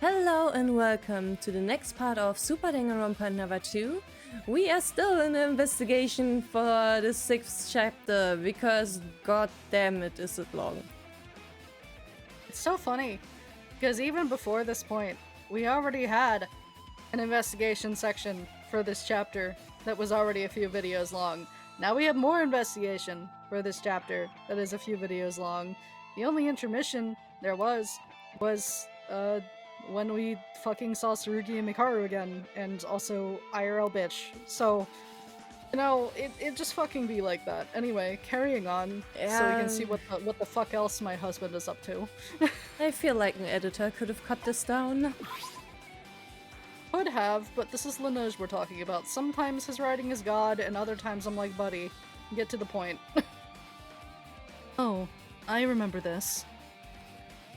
Hello and welcome to the next part of Super Danganronpa Another 2. We are still in the investigation for the 6th chapter because god damn it is it long. It's so funny, because even before this point, we already had an investigation section for this chapter that was already a few videos long. Now we have more investigation for this chapter that is a few videos long. The only intermission there was when we fucking saw Tsurugi and Mikaru again, and also IRL bitch. So, you know, it just fucking be like that. Anyway, carrying on, so we can see what the fuck else my husband is up to. I feel like an editor could have cut this down. Could have, but this is Lineage we're talking about. Sometimes his writing is God, and other times I'm like, buddy, get to the point. Oh, I remember this.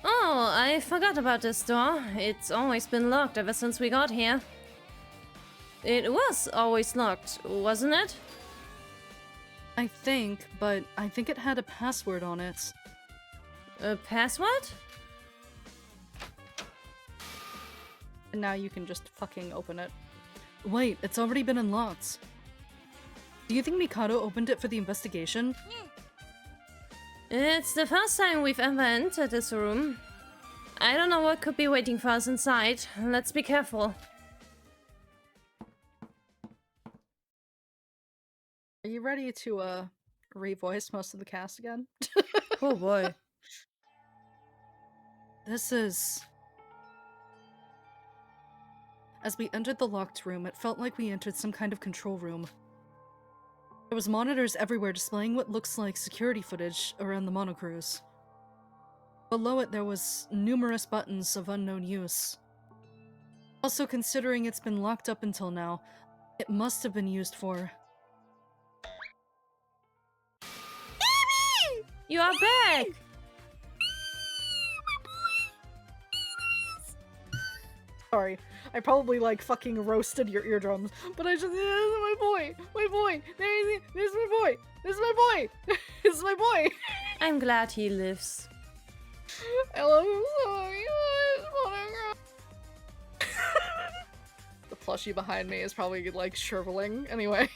Oh, I forgot about this door. It's always been locked ever since we got here. It was always locked, wasn't it? I think, but I think it had a password on it. A password? And now you can just fucking open it. Wait, it's already been unlocked. Do you think Mikado opened it for the investigation? It's the first time we've ever entered this room. I don't know what could be waiting for us inside. Let's be careful. Are you ready to, revoice most of the cast again? Oh boy. This is... As we entered the locked room, it felt like we entered some kind of control room. There was monitors everywhere displaying what looks like security footage around the monocruise. Below it there was numerous buttons of unknown use. Also, considering it's been locked up until now, it must have been used for... Baby! You are back! Sorry, I probably like fucking roasted your eardrums, but I just, my boy, there's my boy, this is my boy, this is my boy. I'm glad he lives. I love him so much. The plushie behind me is probably like shriveling. Anyway,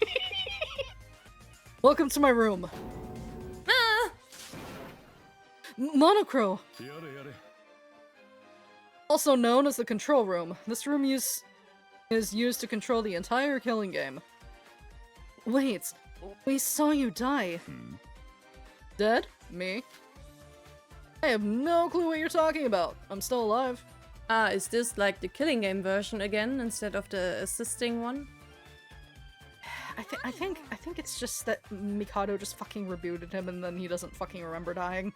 welcome to my room. Ah! Monochrome. Also known as the control room, this room is used to control the entire killing game. Wait, we saw you die. Dead? Me? I have no clue what you're talking about. I'm still alive. Ah, is this like the killing game version again instead of the assisting one? I think it's just that Mikado just fucking rebooted him and then he doesn't fucking remember dying.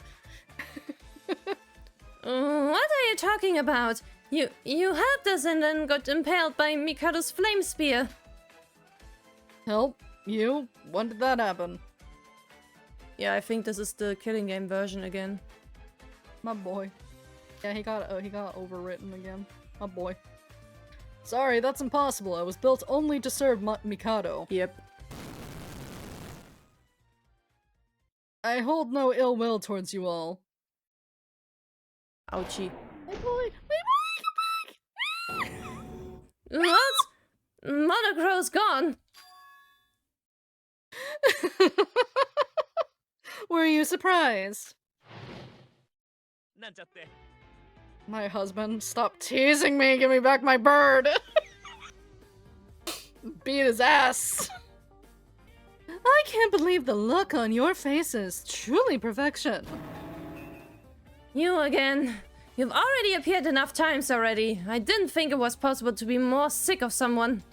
What are you talking about? You helped us and then got impaled by Mikado's flame spear. Help? You? When did that happen? Yeah, I think this is the killing game version again. My boy. Yeah, he got overwritten again. My boy. Sorry, that's impossible. I was built only to serve Mikado. Yep. I hold no ill will towards you all. Ouchie. My boy, come back! What? Monocro's gone. Were you surprised? My husband, stop teasing me, give me back my bird! Beat his ass! I can't believe the look on your faces. Truly perfection. You again. You've already appeared enough times already. I didn't think it was possible to be more sick of someone.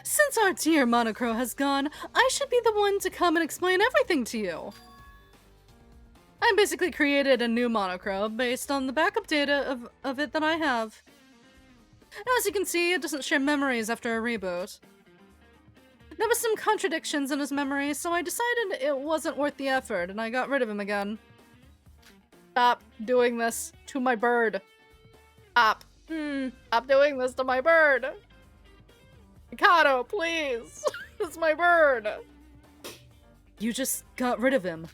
Since our dear Monocro has gone, I should be the one to come and explain everything to you. I basically created a new Monocro based on the backup data of it that I have. As you can see, it doesn't share memories after a reboot. There was some contradictions in his memories, so I decided it wasn't worth the effort, and I got rid of him again. Stop doing this to my bird. Stop. Stop doing this to my bird. Mikado, please. It's my bird. You just got rid of him.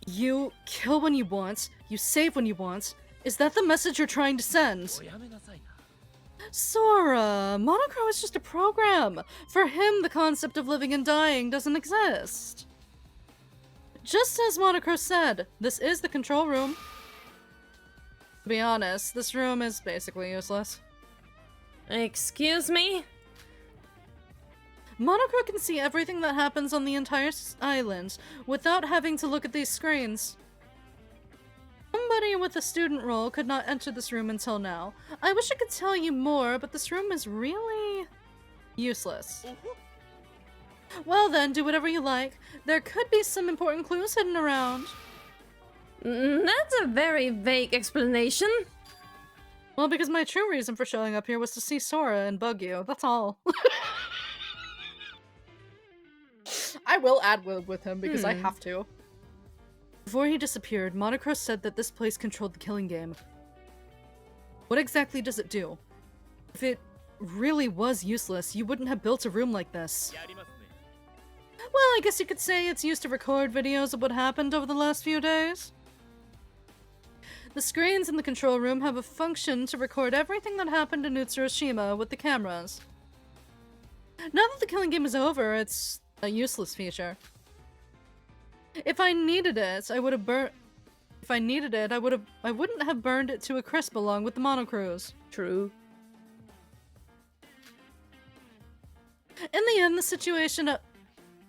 You kill when you want, you save when you want, Is that the message you're trying to send? Sora, Monochrome is just a program. For him, the concept of living and dying doesn't exist. Just as Monochrome said, this is the control room. To be honest, this room is basically useless. Excuse me? Monochrome can see everything that happens on the entire island without having to look at these screens. Somebody with a student role could not enter this room until now. I wish I could tell you more, but this room is really useless. Well then, do whatever you like. There could be some important clues hidden around. That's a very vague explanation. Well, because my true reason for showing up here was to see Sora and bug you. That's all. I will ad-lib with him because I have to. Before he disappeared, Monochrome said that this place controlled the killing game. What exactly does it do? If it really was useless, you wouldn't have built a room like this. Well, I guess you could say it's used to record videos of what happened over the last few days. The screens in the control room have a function to record everything that happened in Utsuroshima with the cameras. Now that the killing game is over, it's a useless feature. If I needed it, I would have burnt. If I needed it, I wouldn't have burned it to a crisp along with the monocruise. True. In the end, the situation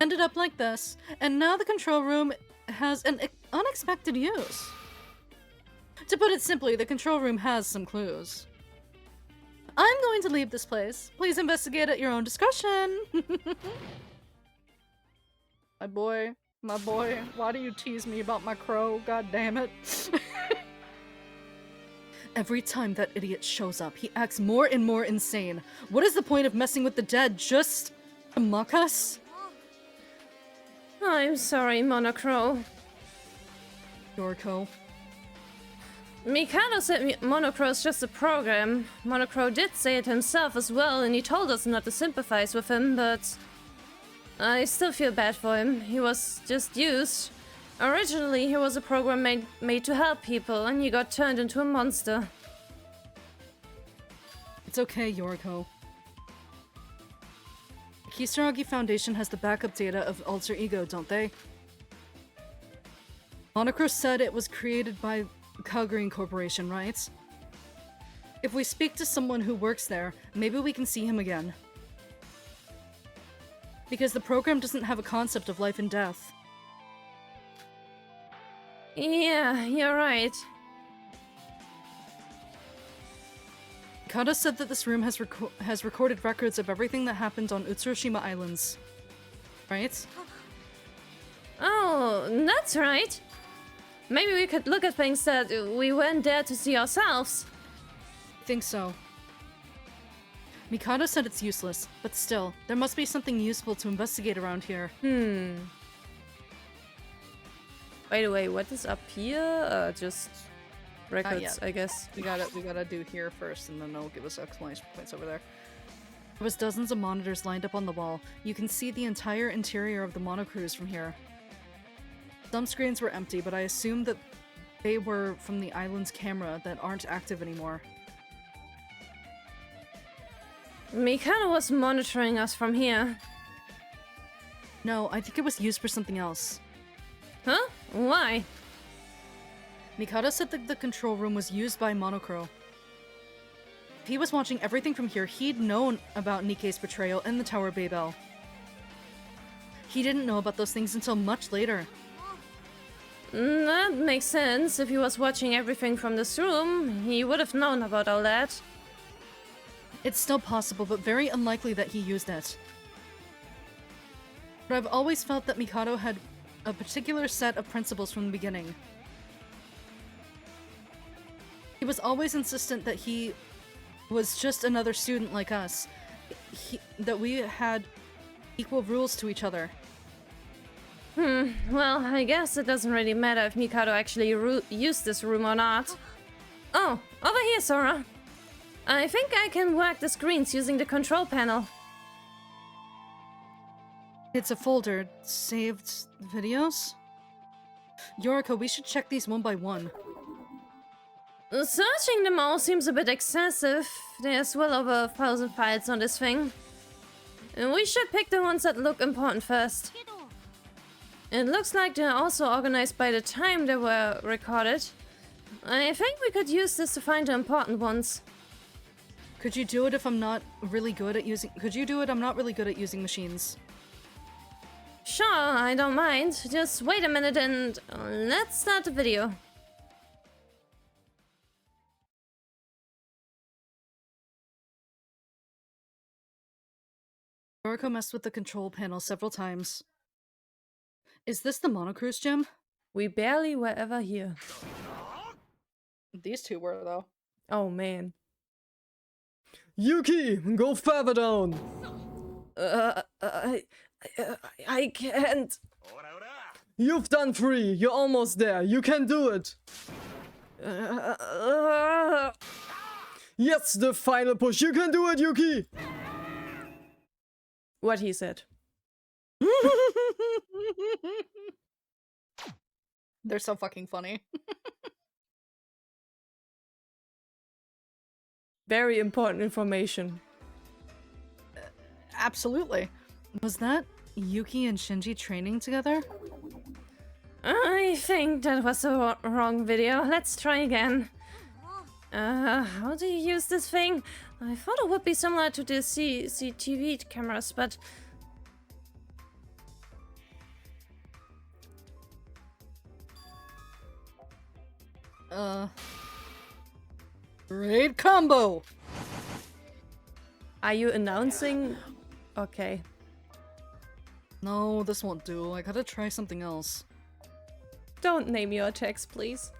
ended up like this, and now the control room has an unexpected use. To put it simply, the control room has some clues. I'm going to leave this place. Please investigate at your own discretion. My boy, why do you tease me about my crow? God damn it. Every time that idiot shows up, he acts more and more insane. What is the point of messing with the dead just to mock us? I'm sorry, Monochrome. Yoriko. Mikado said Monochrome's just a program. Monochrome did say it himself as well, and he told us not to sympathize with him, but I still feel bad for him. He was just used. Originally, he was a program made to help people, and he got turned into a monster. It's okay, Yoriko. The Kisaragi Foundation has the backup data of Alter Ego, don't they? Monochrome said it was created by Calgreen Corporation, right? If we speak to someone who works there, maybe we can see him again. Because the program doesn't have a concept of life and death. Yeah, you're right. Kada said that this room has recorded records of everything that happened on Utsuroshima Islands. Right? Oh, that's right. Maybe we could look at things that we weren't there to see ourselves. I think so. Mikado said it's useless, but still, there must be something useful to investigate around here. By the way, what is up here? Just records, I guess. We gotta do here first, and then they'll give us exclamation points over there. There was dozens of monitors lined up on the wall. You can see the entire interior of the monocruise from here. Some screens were empty, but I assumed that they were from the island's camera that aren't active anymore. Mikado was monitoring us from here. No, I think it was used for something else. Huh? Why? Mikado said that the control room was used by Monochrome. If he was watching everything from here, he'd known about Nikkei's betrayal and the Tower Bay Bell. He didn't know about those things until much later. That makes sense. If he was watching everything from this room, he would have known about all that. It's still possible, but very unlikely that he used it. But I've always felt that Mikado had a particular set of principles from the beginning. He was always insistent that he was just another student like us. That we had equal rules to each other. Well, I guess it doesn't really matter if Mikado actually used this room or not. Oh, over here, Sora. I think I can work the screens using the control panel. It's a folder. Saved videos? Yoriko, we should check these one by one. Searching them all seems a bit excessive. There's well over 1,000 files on this thing. We should pick the ones that look important first. It looks like they're also organized by the time they were recorded. I think we could use this to find the important ones. Could you do it if I'm not really good at using- Could you do it? I'm not really good at using machines. Sure, I don't mind. Just wait a minute and let's start the video. Yoriko messed with the control panel several times. Is this the Monocruise gym? We barely were ever here. These two were, though. Oh man. Yuki, go further down. I can't. You've done 3. You're almost there. You can do it. Yes, the final push. You can do it, Yuki. What he said. They're so fucking funny. Very important information. Absolutely. Was that Yuki and Shinji training together? I think that was a wrong video. Let's try again. How do you use this thing? I thought it would be similar to the CCTV cameras, but... Great combo! Are you announcing? Okay. No, this won't do. I gotta try something else. Don't name your attacks, please.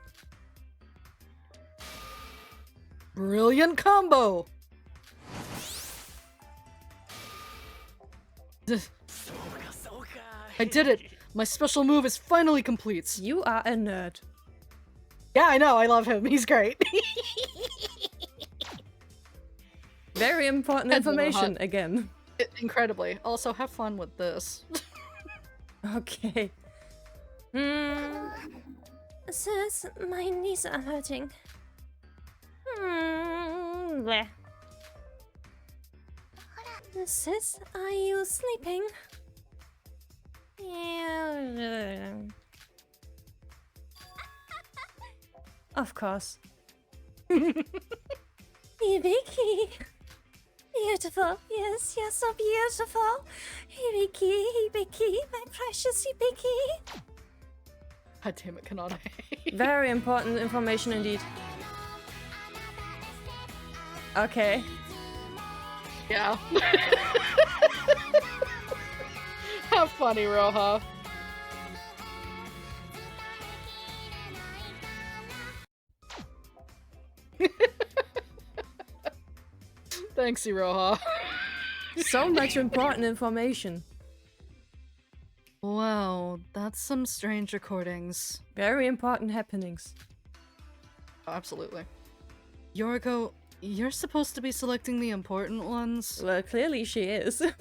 Brilliant combo! I did it! My special move is finally complete! You are a nerd. Yeah, I know, I love him. He's great. Very important information again. Incredibly. Also, have fun with this. Okay. Sis, my knees are hurting. Bleh. Sis, are you sleeping? Yeah. Of course. Hibiki. Beautiful. Yes, you're so beautiful. Hibiki, Hibiki, my precious Hibiki. God damn it, Kanade. Very important information indeed. Okay. Yeah. How funny, Roha. Thanks, Iroha. So much important information. Wow, that's some strange recordings. Very important happenings. Oh, absolutely. Yoriko, you're supposed to be selecting the important ones. Well, clearly she is. I'm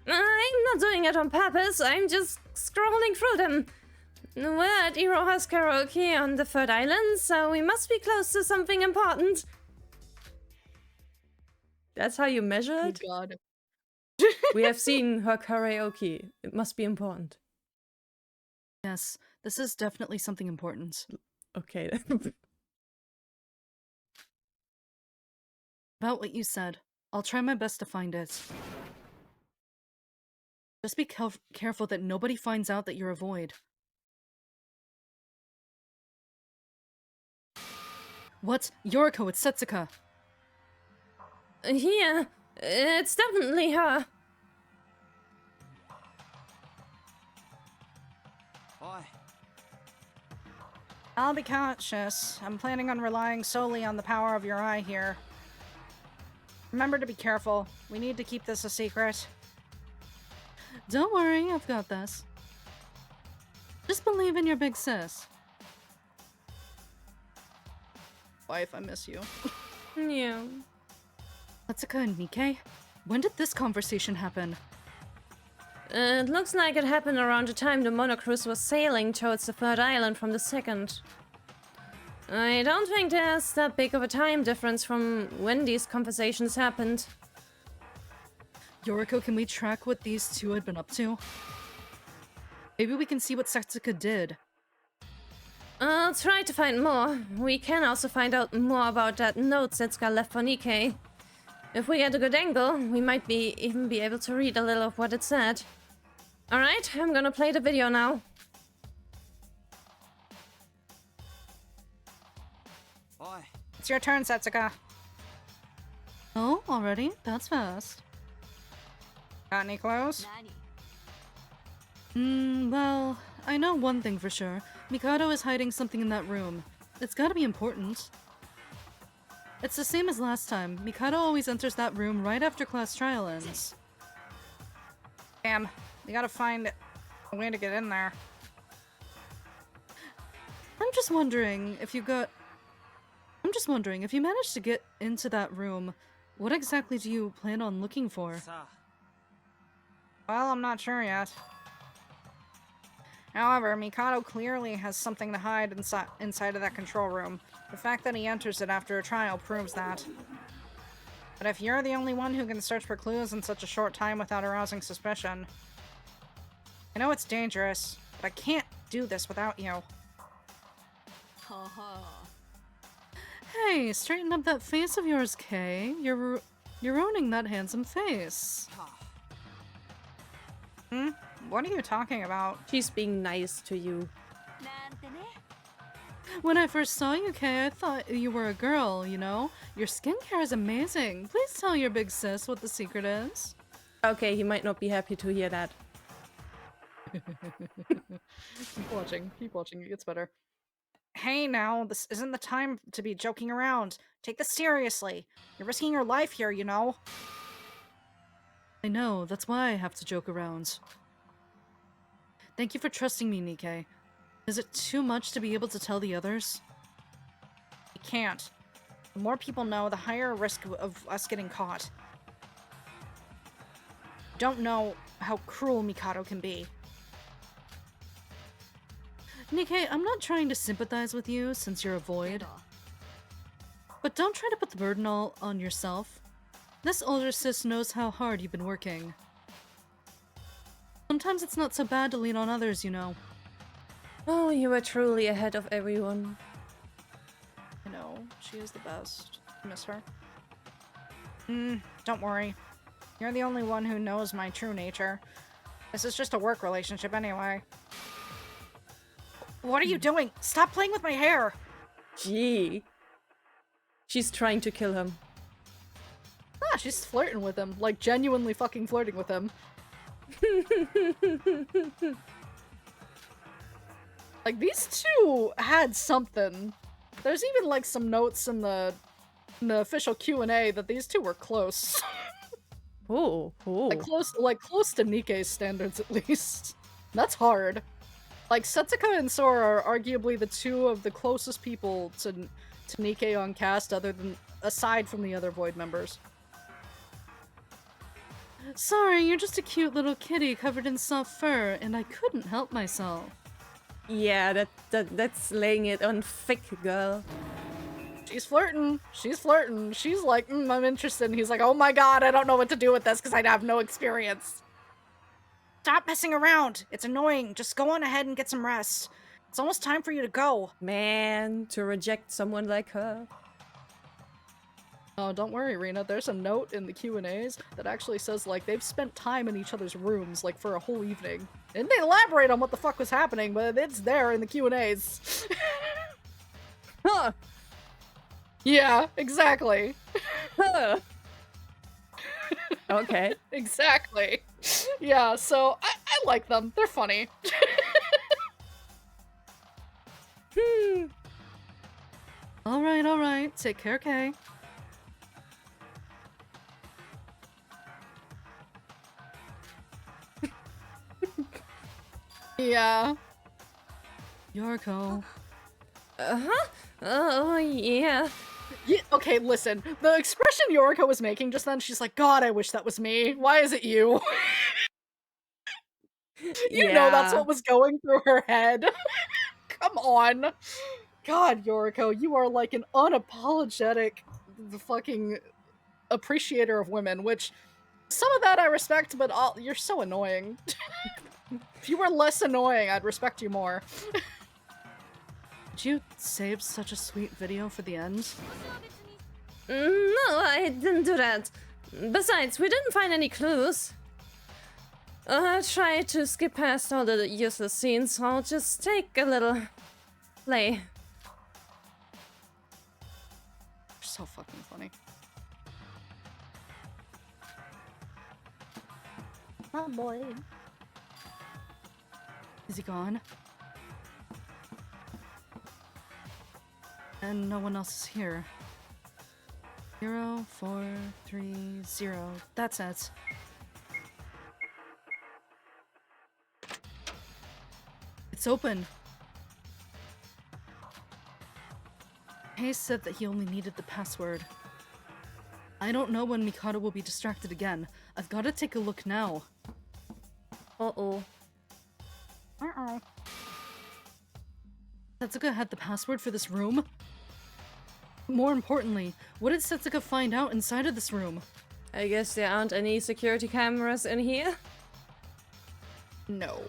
not doing it on purpose, I'm just scrolling through them. We're at Iroha's karaoke on the third island, so we must be close to something important. That's how you measure it? Oh God. We have seen her karaoke. It must be important. Yes, this is definitely something important. Okay. About what you said, I'll try my best to find it. Just be careful that nobody finds out that you're a void. What? Yoriko, it's Setsuka. Here. It's definitely her. I'll be cautious. I'm planning on relying solely on the power of your eye here. Remember to be careful. We need to keep this a secret. Don't worry, I've got this. Just believe in your big sis. Wife, I miss you. Yeah. Setsuka and Nikkei? When did this conversation happen? It looks like it happened around the time the monocruise was sailing towards the third island from the second. I don't think there's that big of a time difference from when these conversations happened. Yoriko, can we track what these two had been up to? Maybe we can see what Setsuka did. I'll try to find more. We can also find out more about that note Setsuka left for Nikkei. If we get a good angle, we might even be able to read a little of what it said. Alright, I'm gonna play the video now. It's your turn, Setsuka. Oh, already? That's fast. Got any clues? Well, I know one thing for sure. Mikado is hiding something in that room. It's gotta be important. It's the same as last time. Mikado always enters that room right after class trial ends. Damn, we gotta find a way to get in there. I'm just wondering if you managed to get into that room, what exactly do you plan on looking for? Well, I'm not sure yet. However, Mikado clearly has something to hide inside of that control room. The fact that he enters it after a trial proves that. But if you're the only one who can search for clues in such a short time without arousing suspicion... I know it's dangerous, but I can't do this without you. Hey, straighten up that face of yours, Kay. You're ruining that handsome face. Hmm? What are you talking about? She's being nice to you. When I first saw you, Kay, I thought you were a girl, you know? Your skincare is amazing. Please tell your big sis what the secret is. Okay, he might not be happy to hear that. Keep watching, it gets better. Hey now, this isn't the time to be joking around. Take this seriously. You're risking your life here, you know? I know, that's why I have to joke around. Thank you for trusting me, Nikkei. Is it too much to be able to tell the others? You can't. The more people know, the higher risk of us getting caught. Don't know how cruel Mikado can be. Nikkei, I'm not trying to sympathize with you since you're a void. But don't try to put the burden all on yourself. This older sis knows how hard you've been working. Sometimes it's not so bad to lean on others, you know. Oh, you were truly ahead of everyone. I know, she is the best. I miss her. Don't worry. You're the only one who knows my true nature. This is just a work relationship anyway. What are you doing? Stop playing with my hair! Gee. She's trying to kill him. Ah, she's flirting with him. Like, genuinely fucking flirting with him. Like, these two had something. There's even, like, some notes in the official Q&A that these two were close. Oh. Like, close to Nikkei's standards, at least. That's hard. Like, Setsuka and Sora are arguably the two of the closest people to Nikkei on cast, aside from the other Void members. Sorry, you're just a cute little kitty covered in soft fur, and I couldn't help myself. Yeah, that's laying it on thick, girl. She's flirting. She's flirting. She's like, I'm interested. And he's like, oh my god, I don't know what to do with this because I have no experience. Stop messing around! It's annoying. Just go on ahead and get some rest. It's almost time for you to go. Man, to reject someone like her. Oh, don't worry, Rina. There's a note in the Q&As that actually says, like, they've spent time in each other's rooms, like, for a whole evening. And they elaborate on what the fuck was happening, but it's there in the Q&As. Huh. Yeah, exactly. Huh. Okay. Exactly. Yeah, so I like them. They're funny. Alright. Take care, Kay. Yeah. Yoriko. Uh-huh. Oh, yeah. Yeah, okay, listen. The expression Yoriko was making just then, she's like, God, I wish that was me. Why is it you? You know that's Yeah. what was going through her head. Come on. God, Yoriko, you are like an unapologetic fucking appreciator of women, which some of that I respect, but you're so annoying. If you were less annoying, I'd respect you more. Did you save such a sweet video for the end? No, I didn't do that. Besides, we didn't find any clues. I tried to skip past all the useless scenes, so I'll just take a little play. You're so fucking funny. Oh boy. Is he gone? And no one else is here. 0, 4, 3, 0. That's it. It's open. Hayes said that he only needed the password. I don't know when Mikado will be distracted again. I've got to take a look now. Uh-oh. Uh-oh. Setsuka had the password for this room? More importantly, what did Setsuka find out inside of this room? I guess there aren't any security cameras in here? No.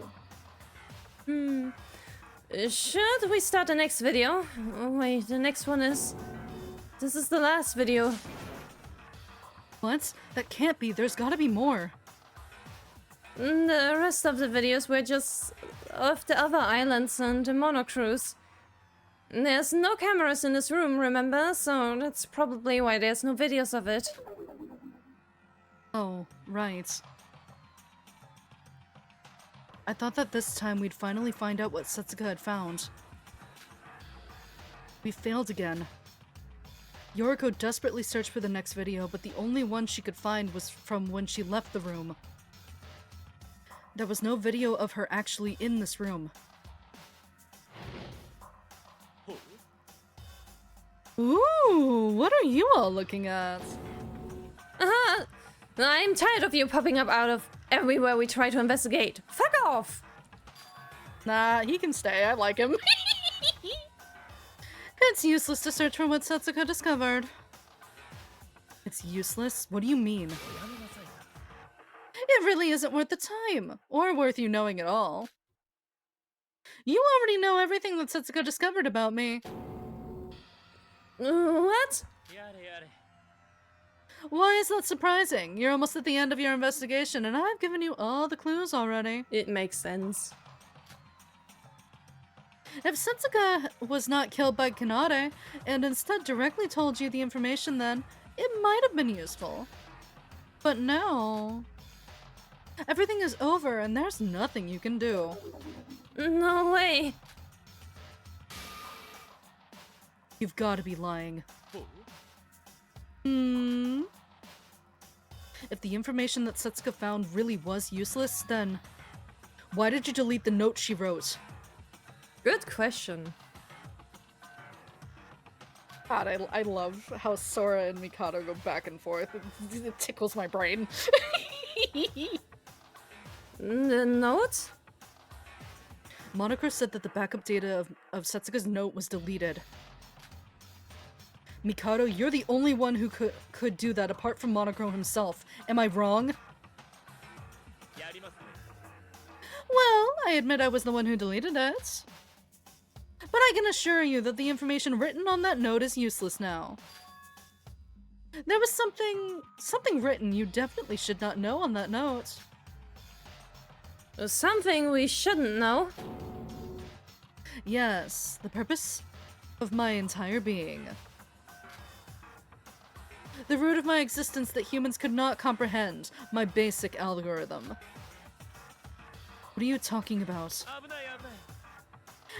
Should we start the next video? Oh wait, the next one is... This is the last video. What? That can't be. There's gotta be more. The rest of the videos were just of the other islands and the mono cruise. There's no cameras in this room, remember? So that's probably why there's no videos of it. Oh, right. I thought that this time we'd finally find out what Setsuka had found. We failed again. Yoriko desperately searched for the next video, but the only one she could find was from when she left the room. There was no video of her actually in this room. Ooh, what are you all looking at? Uh-huh. I'm tired of you popping up out of everywhere we try to investigate. Fuck off! Nah, he can stay. I like him. It's useless to search for what Setsuka discovered. It's useless? What do you mean? It really isn't worth the time, or worth you knowing at all. You already know everything that Setsuka discovered about me. What? Why is that surprising? You're almost at the end of your investigation, and I've given you all the clues already. It makes sense. If Setsuka was not killed by Kanade, and instead directly told you the information then, it might have been useful. But no. Everything is over, and there's nothing you can do. No way. You've got to be lying. If the information that Setsuka found really was useless, then why did you delete the note she wrote? Good question. God, I love how Sora and Mikado go back and forth. It tickles my brain. The note? Monocro said that the backup data of Setsuka's note was deleted. Mikado, you're the only one who could do that apart from Monocro himself. Am I wrong? Well, I admit I was the one who deleted it. But I can assure you that the information written on that note is useless now. There was something written you definitely should not know on that note. Something we shouldn't know. Yes, the purpose of my entire being. The root of my existence that humans could not comprehend, my basic algorithm. What are you talking about?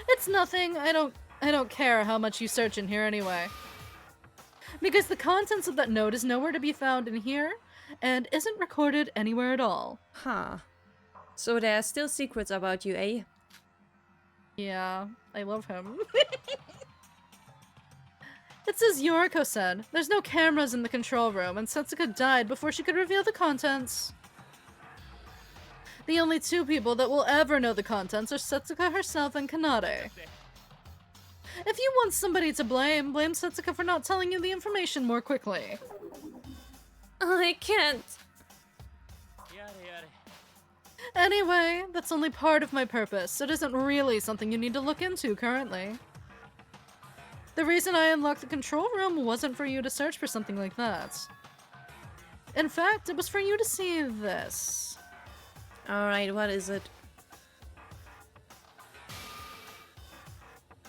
It's nothing. I don't care how much you search in here anyway. Because the contents of that note is nowhere to be found in here, and isn't recorded anywhere at all. Huh. So there are still secrets about you, eh? Yeah, I love him. It's as Yoriko said, there's no cameras in the control room, and Setsuka died before she could reveal the contents. The only two people that will ever know the contents are Setsuka herself and Kanade. If you want somebody to blame, blame Setsuka for not telling you the information more quickly. I can't. Anyway, that's only part of my purpose. It isn't really something you need to look into currently. The reason I unlocked the control room wasn't for you to search for something like that. In fact, it was for you to see this. Alright, what is it?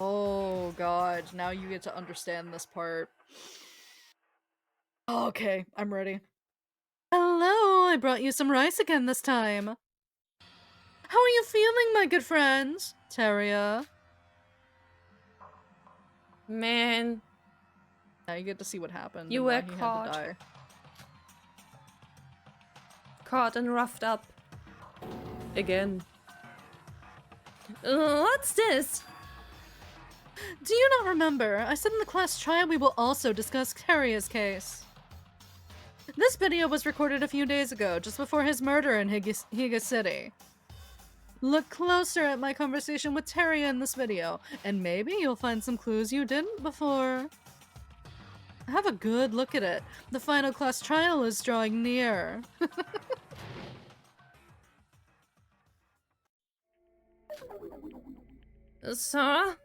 Oh god, now you get to understand this part. Okay, I'm ready. Hello, I brought you some rice again this time. How are you feeling, my good friend? Teria. Man, Now you get to see what happened. You and were why he caught. had to die. caught and roughed up. Again. What's this? Do you not remember? I said in the class trial we will also discuss Teria's case. This video was recorded a few days ago, just before his murder in Higa City. Look closer at my conversation with Teria in this video, and maybe you'll find some clues you didn't before. Have a good look at it. The final class trial is drawing near. Sora?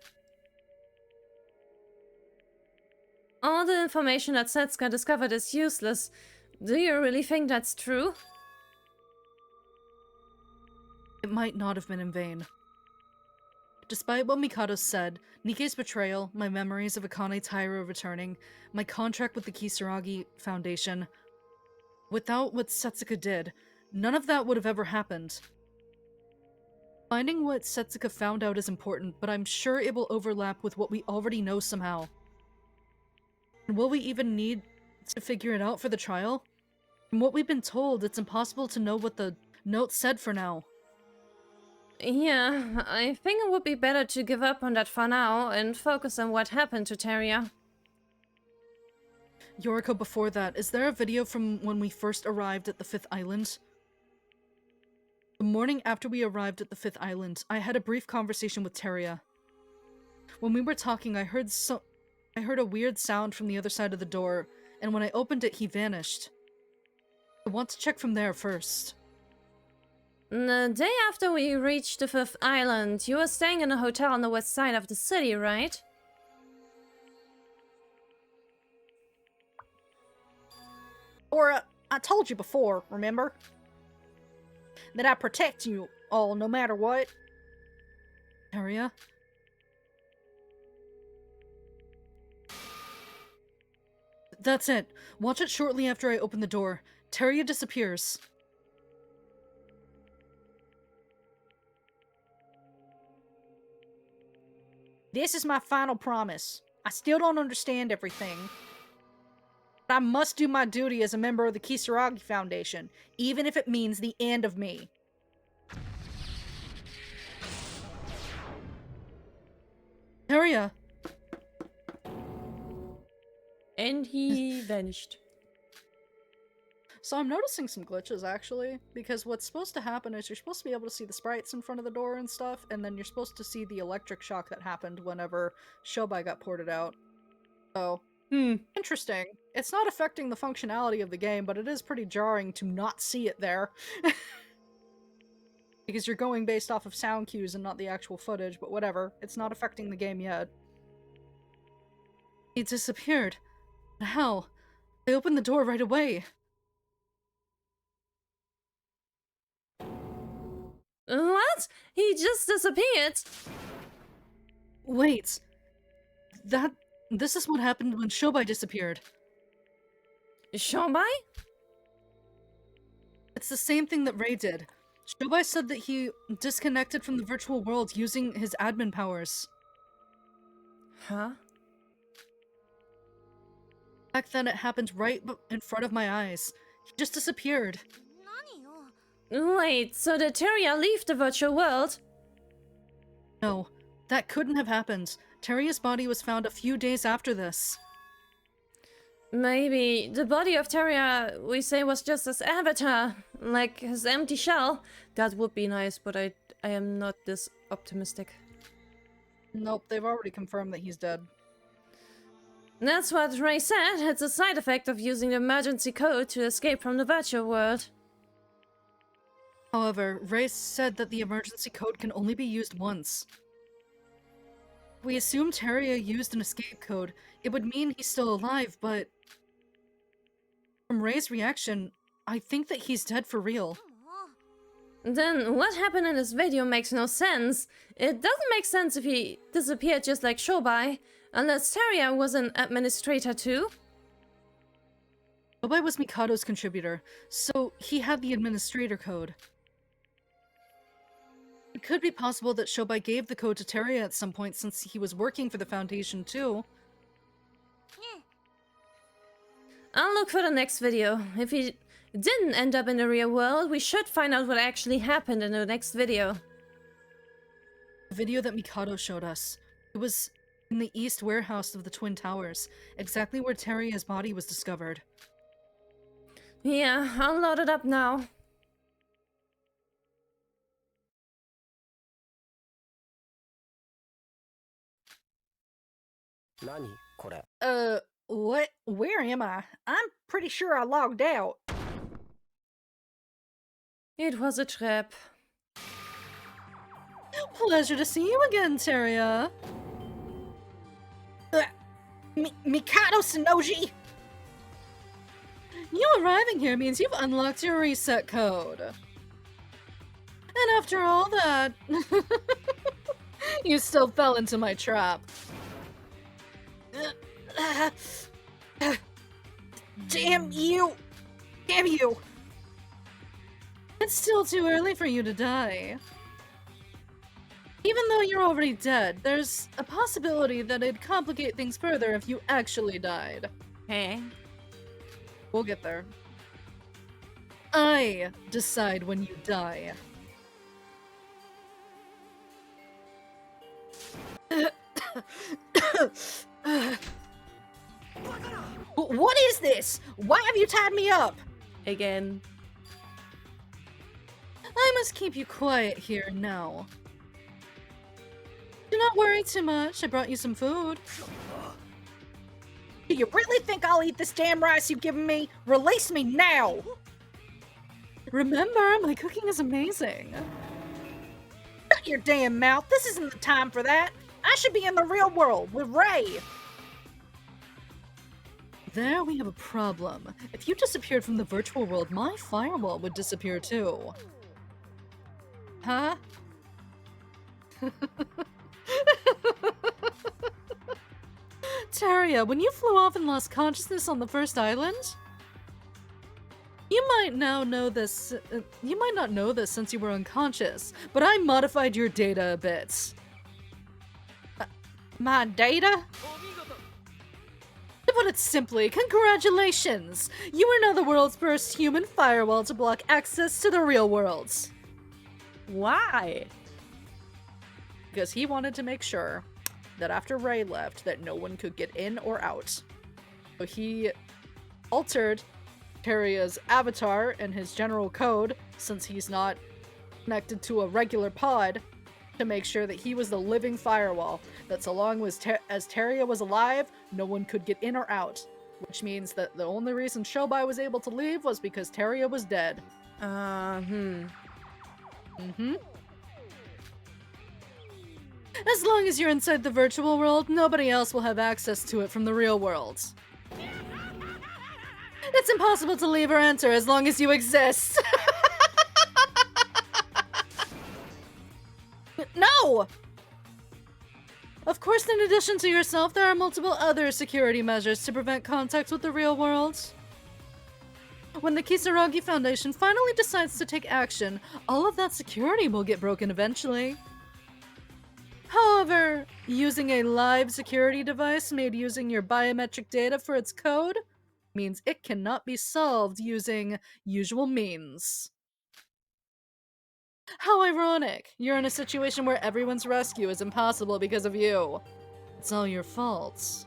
All the information that Setsuka discovered is useless. Do you really think that's true? It might not have been in vain. Despite what Mikado said, Nikke's betrayal, my memories of Akane Tairo returning, my contract with the Kisaragi Foundation, without what Setsuka did, none of that would have ever happened. Finding what Setsuka found out is important, but I'm sure it will overlap with what we already know somehow. And will we even need to figure it out for the trial? From what we've been told, it's impossible to know what the note said for now. Yeah, I think it would be better to give up on that for now and focus on what happened to Teria. Yoriko, before that, is there a video from when we first arrived at the 5th island? The morning after we arrived at the 5th island, I had a brief conversation with Teria. When we were talking, I heard a weird sound from the other side of the door, and when I opened it, he vanished. I want to check from there first. The day after we reached the 5th island, you were staying in a hotel on the west side of the city, right? Or, I told you before, remember? That I protect you all no matter what. Teria? That's it. Watch it shortly after I open the door. Teria disappears. This is my final promise. I still don't understand everything. But I must do my duty as a member of the Kisaragi Foundation, even if it means the end of me. Teria! And he vanished. So I'm noticing some glitches, actually, because what's supposed to happen is you're supposed to be able to see the sprites in front of the door and stuff, and then you're supposed to see the electric shock that happened whenever Shobai got ported out. So, interesting. It's not affecting the functionality of the game, but it is pretty jarring to not see it there. Because you're going based off of sound cues and not the actual footage, but whatever. It's not affecting the game yet. He disappeared. How? I opened the door right away. What? He just disappeared? Wait. This is what happened when Shobai disappeared. Shobai? It's the same thing that Ray did. Shobai said that he disconnected from the virtual world using his admin powers. Huh? Back then it happened right in front of my eyes. He just disappeared. Wait, so did Teria leave the virtual world? No, that couldn't have happened. Teria's body was found a few days after this. Maybe the body of Teria, we say, was just his avatar, like his empty shell. That would be nice, but I am not this optimistic. Nope, they've already confirmed that he's dead. That's what Ray said. It's a side effect of using the emergency code to escape from the virtual world. However, Ray said that the emergency code can only be used once. We assume Teria used an escape code. It would mean he's still alive, but... from Ray's reaction, I think that he's dead for real. Then what happened in this video makes no sense. It doesn't make sense if he disappeared just like Shobai, unless Teria was an administrator too. Shobai was Mikado's contributor, so he had the administrator code. It could be possible that Shobai gave the code to Teria at some point since he was working for the Foundation too. I'll look for the next video. If he didn't end up in the real world, we should find out what actually happened in the next video. The video that Mikado showed us. It was in the east warehouse of the Twin Towers, exactly where Teria's body was discovered. Yeah, I'll load it up now. What? Where am I? I'm pretty sure I logged out. It was a trap. Pleasure to see you again, Teria. Mikado Sonoji! You arriving here means you've unlocked your reset code. And after all that, you still fell into my trap. Damn you! Damn you! It's still too early for you to die. Even though you're already dead, there's a possibility that it'd complicate things further if you actually died. Hey. We'll get there. I decide when you die. What is this? Why have you tied me up? Again. I must keep you quiet here now. Do not worry too much. I brought you some food. Do you really think I'll eat this damn rice you've given me? Release me now! Remember, my cooking is amazing. Shut your damn mouth. This isn't the time for that. I should be in the real world with Ray. There we have a problem. If you disappeared from the virtual world, my firewall would disappear too. Huh? Teria, when you flew off and lost consciousness on the first island? You might now know this. You might not know this since you were unconscious, but I modified your data a bit. My data? To put it simply, congratulations! You are now the world's first human firewall to block access to the real world. Why? Because he wanted to make sure that after Ray left, that no one could get in or out. So he altered Teria's avatar and his general code, since he's not connected to a regular pod, to make sure that he was the living firewall. That so long as Teria was alive, no one could get in or out. Which means that the only reason Shobai was able to leave was because Teria was dead. As long as you're inside the virtual world, nobody else will have access to it from the real world. It's impossible to leave or enter as long as you exist. No! Of course, in addition to yourself, there are multiple other security measures to prevent contact with the real world. When the Kisaragi Foundation finally decides to take action, all of that security will get broken eventually. However, using a live security device made using your biometric data for its code means it cannot be solved using usual means. How ironic! You're in a situation where everyone's rescue is impossible because of you. It's all your fault.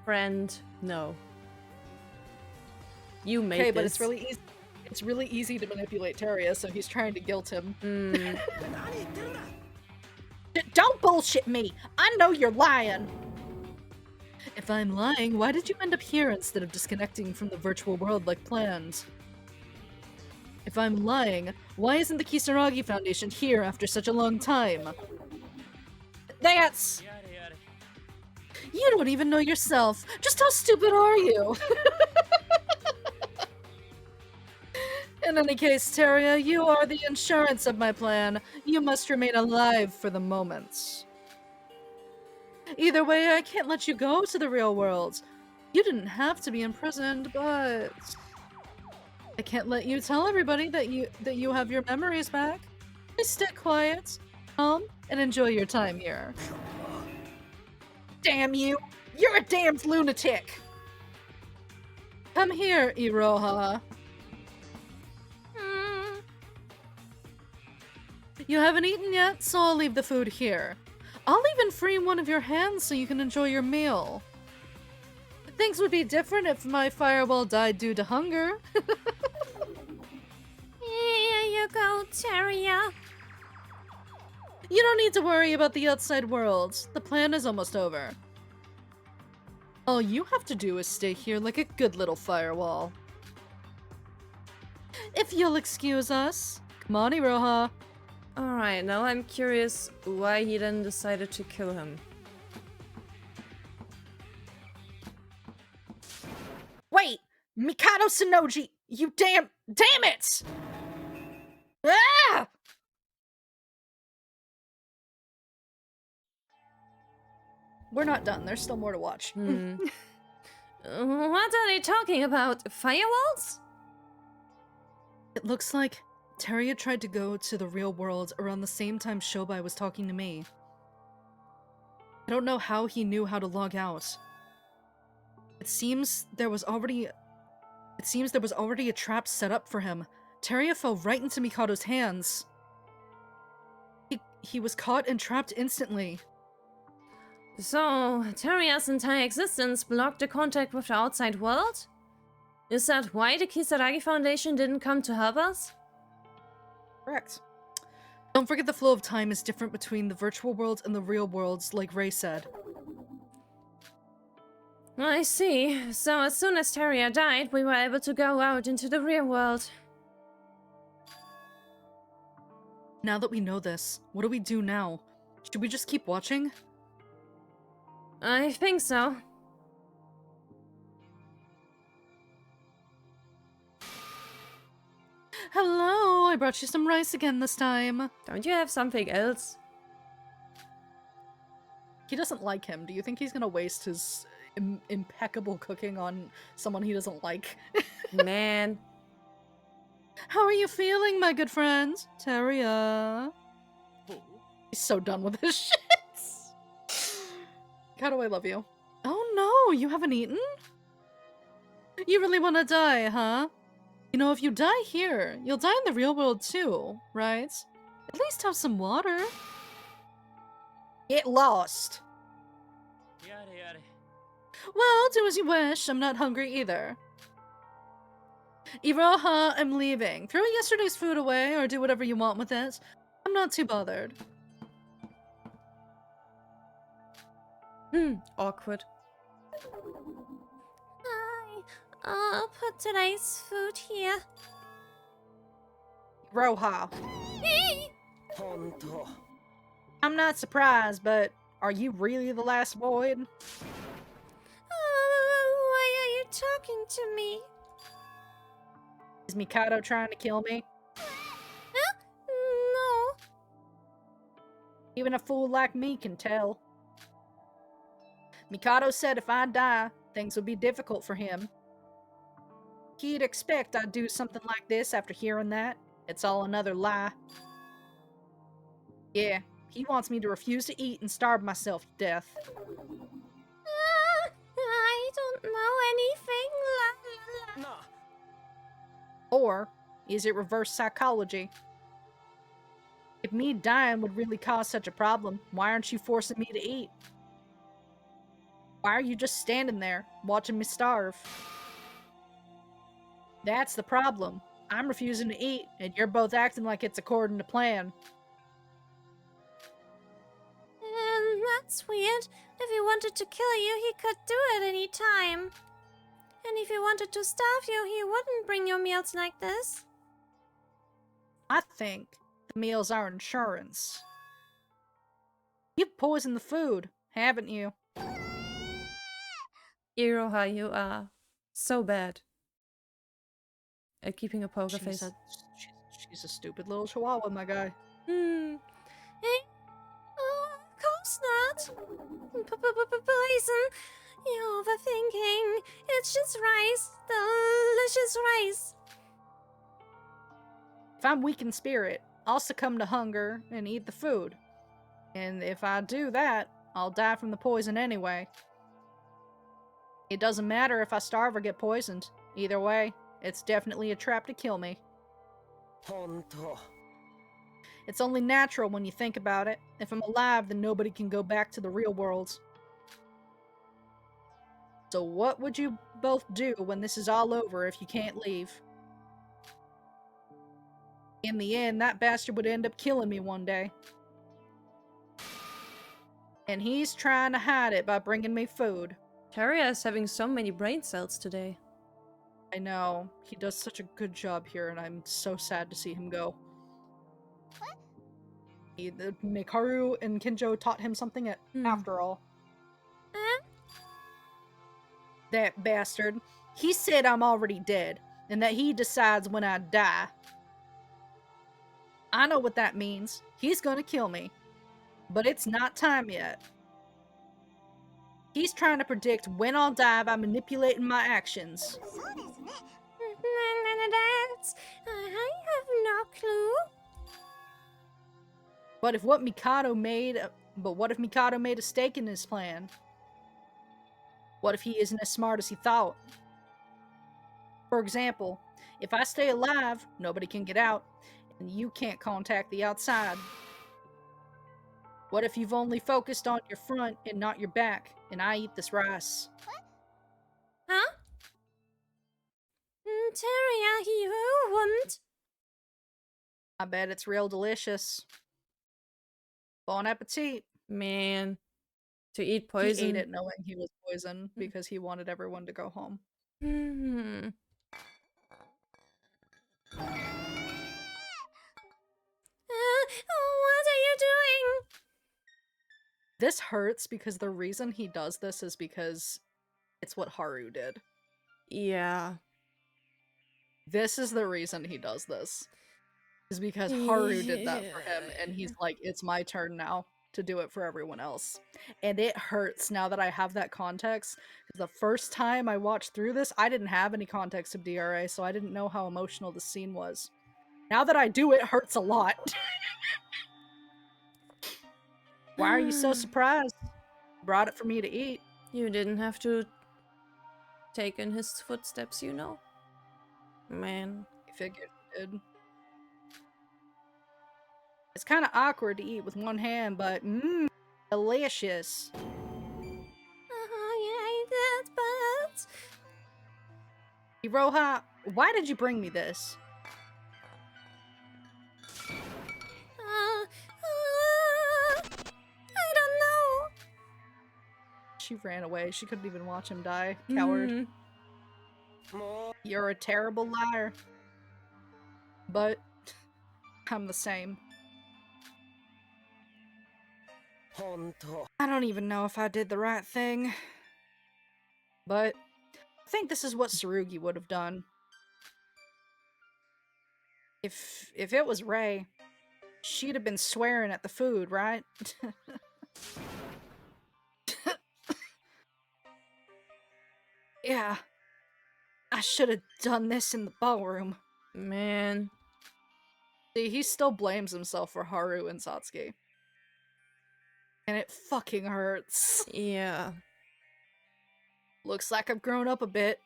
Friend, no. You made Okay, this. but it's really easy. It's really easy to manipulate Teria, so he's trying to guilt him. Don't bullshit me! I know you're lying! If I'm lying, why did you end up here instead of disconnecting from the virtual world like planned? If I'm lying, why isn't the Kisaragi Foundation here after such a long time? That's... You don't even know yourself! Just how stupid are you? In any case, Teria, you are the insurance of my plan. You must remain alive for the moment. Either way, I can't let you go to the real world. You didn't have to be imprisoned, but... I can't let you tell everybody that you have your memories back. Just stay quiet, calm, and enjoy your time here. Damn you! You're a damned lunatic! Come here, Iroha. You haven't eaten yet, so I'll leave the food here. I'll even free one of your hands so you can enjoy your meal. Things would be different if my firewall died due to hunger. Here you go, Teria. You don't need to worry about the outside world. The plan is almost over. All you have to do is stay here like a good little firewall. If you'll excuse us. Come on, Iroha. Alright, now I'm curious why he then decided to kill him. Wait! Mikado Sonoji! You damn it! Ah! We're not done. There's still more to watch. What are they talking about? Firewalls? It looks like Teria tried to go to the real world around the same time Shobai was talking to me. I don't know how he knew how to log out. It seems there was already a trap set up for him. Teria fell right into Mikado's hands. He was caught and trapped instantly. So, Teria's entire existence blocked the contact with the outside world? Is that why the Kisaragi Foundation didn't come to help us? Correct. Don't forget the flow of time is different between the virtual world and the real worlds, like Ray said. I see. So as soon as Teria died, we were able to go out into the real world. Now that we know this, what do we do now? Should we just keep watching? I think so. Hello, I brought you some rice again this time. Don't you have something else? He doesn't like him. Do you think he's gonna waste his impeccable cooking on someone he doesn't like? Man. How are you feeling, my good friend? Teria. He's so done with this shit. How do I love you? Oh no, you haven't eaten? You really want to die, huh? You know, if you die here, you'll die in the real world too, right? At least have some water. Get lost. Well, do as you wish. I'm not hungry either. Iroha, I'm leaving. Throw yesterday's food away or do whatever you want with it. I'm not too bothered. Awkward. I'll put today's food here. Roha. I'm not surprised, but are you really the last void? Why are you talking to me? Is Mikado trying to kill me? Huh? No. Even a fool like me can tell. Mikado said if I die, things will be difficult for him. He'd expect I'd do something like this after hearing that. It's all another lie. Yeah, he wants me to refuse to eat and starve myself to death. I don't know anything. No. Or is it reverse psychology? If me dying would really cause such a problem, why aren't you forcing me to eat? Why are you just standing there, watching me starve? That's the problem. I'm refusing to eat, and you're both acting like it's according to plan. That's weird. If he wanted to kill you, he could do it any time. And if he wanted to starve you, he wouldn't bring you meals like this. I think the meals are insurance. You've poisoned the food, haven't you? Iroha, you are so bad at keeping a poker face. She's a stupid little chihuahua, my guy. Hey, of course not. Poison. You're overthinking. It's just rice. Delicious rice. If I'm weak in spirit, I'll succumb to hunger and eat the food. And if I do that, I'll die from the poison anyway. It doesn't matter if I starve or get poisoned. Either way, it's definitely a trap to kill me. It's only natural when you think about it. If I'm alive, then nobody can go back to the real world. So what would you both do when this is all over if you can't leave? In the end, that bastard would end up killing me one day. And he's trying to hide it by bringing me food. Taria is having so many brain cells today. I know. He does such a good job here, and I'm so sad to see him go. Mikaru and Kinjo taught him something after all. That bastard. He said I'm already dead, and that he decides when I die. I know what that means. He's gonna kill me. But it's not time yet. He's trying to predict when I'll die by manipulating my actions. I have no clue. But if Mikado made a stake in his plan? What if he isn't as smart as he thought? For example, if I stay alive, nobody can get out, and you can't contact the outside. What if you've only focused on your front and not your back, and I eat this rice? Huh? Taria, you wouldn't. I bet it's real delicious. Bon appetit. Man. To eat poison. He ate it knowing he was poisoned because he wanted everyone to go home. What are you doing? This hurts because the reason he does this is because it's what Haru did. Yeah. This is the reason he does this. Is because Haru did that for him, and he's like, it's my turn now to do it for everyone else. And it hurts now that I have that context. The first time I watched through this, I didn't have any context of DRA, so I didn't know how emotional the scene was. Now that I do, it hurts a lot. Why are you so surprised? Brought it for me to eat. You didn't have to take in his footsteps, you know? Man. I figured you did. It's kind of awkward to eat with one hand, but delicious. Yeah, I did, but... Iroha, why did you bring me this? I don't know. She ran away. She couldn't even watch him die. Coward. You're a terrible liar. But I'm the same. I don't even know if I did the right thing. But I think this is what Tsurugi would have done. If it was Rei, she'd have been swearing at the food, right? Yeah. I should have done this in the ballroom. Man. See, he still blames himself for Haru and Satsuki. And it fucking hurts. Yeah. Looks like I've grown up a bit.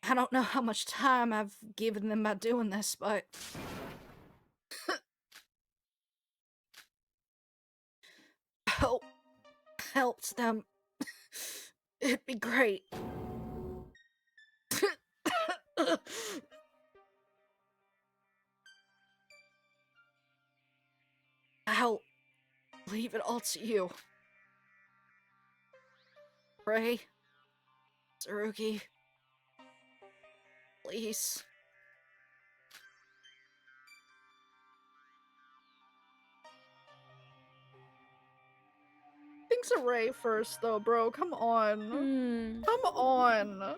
I don't know how much time I've given them by doing this, but... helped them. It'd be great. I'll leave it all to you. Ray, Tsurugi, please. Think to Ray first, though, bro. Come on. Come on.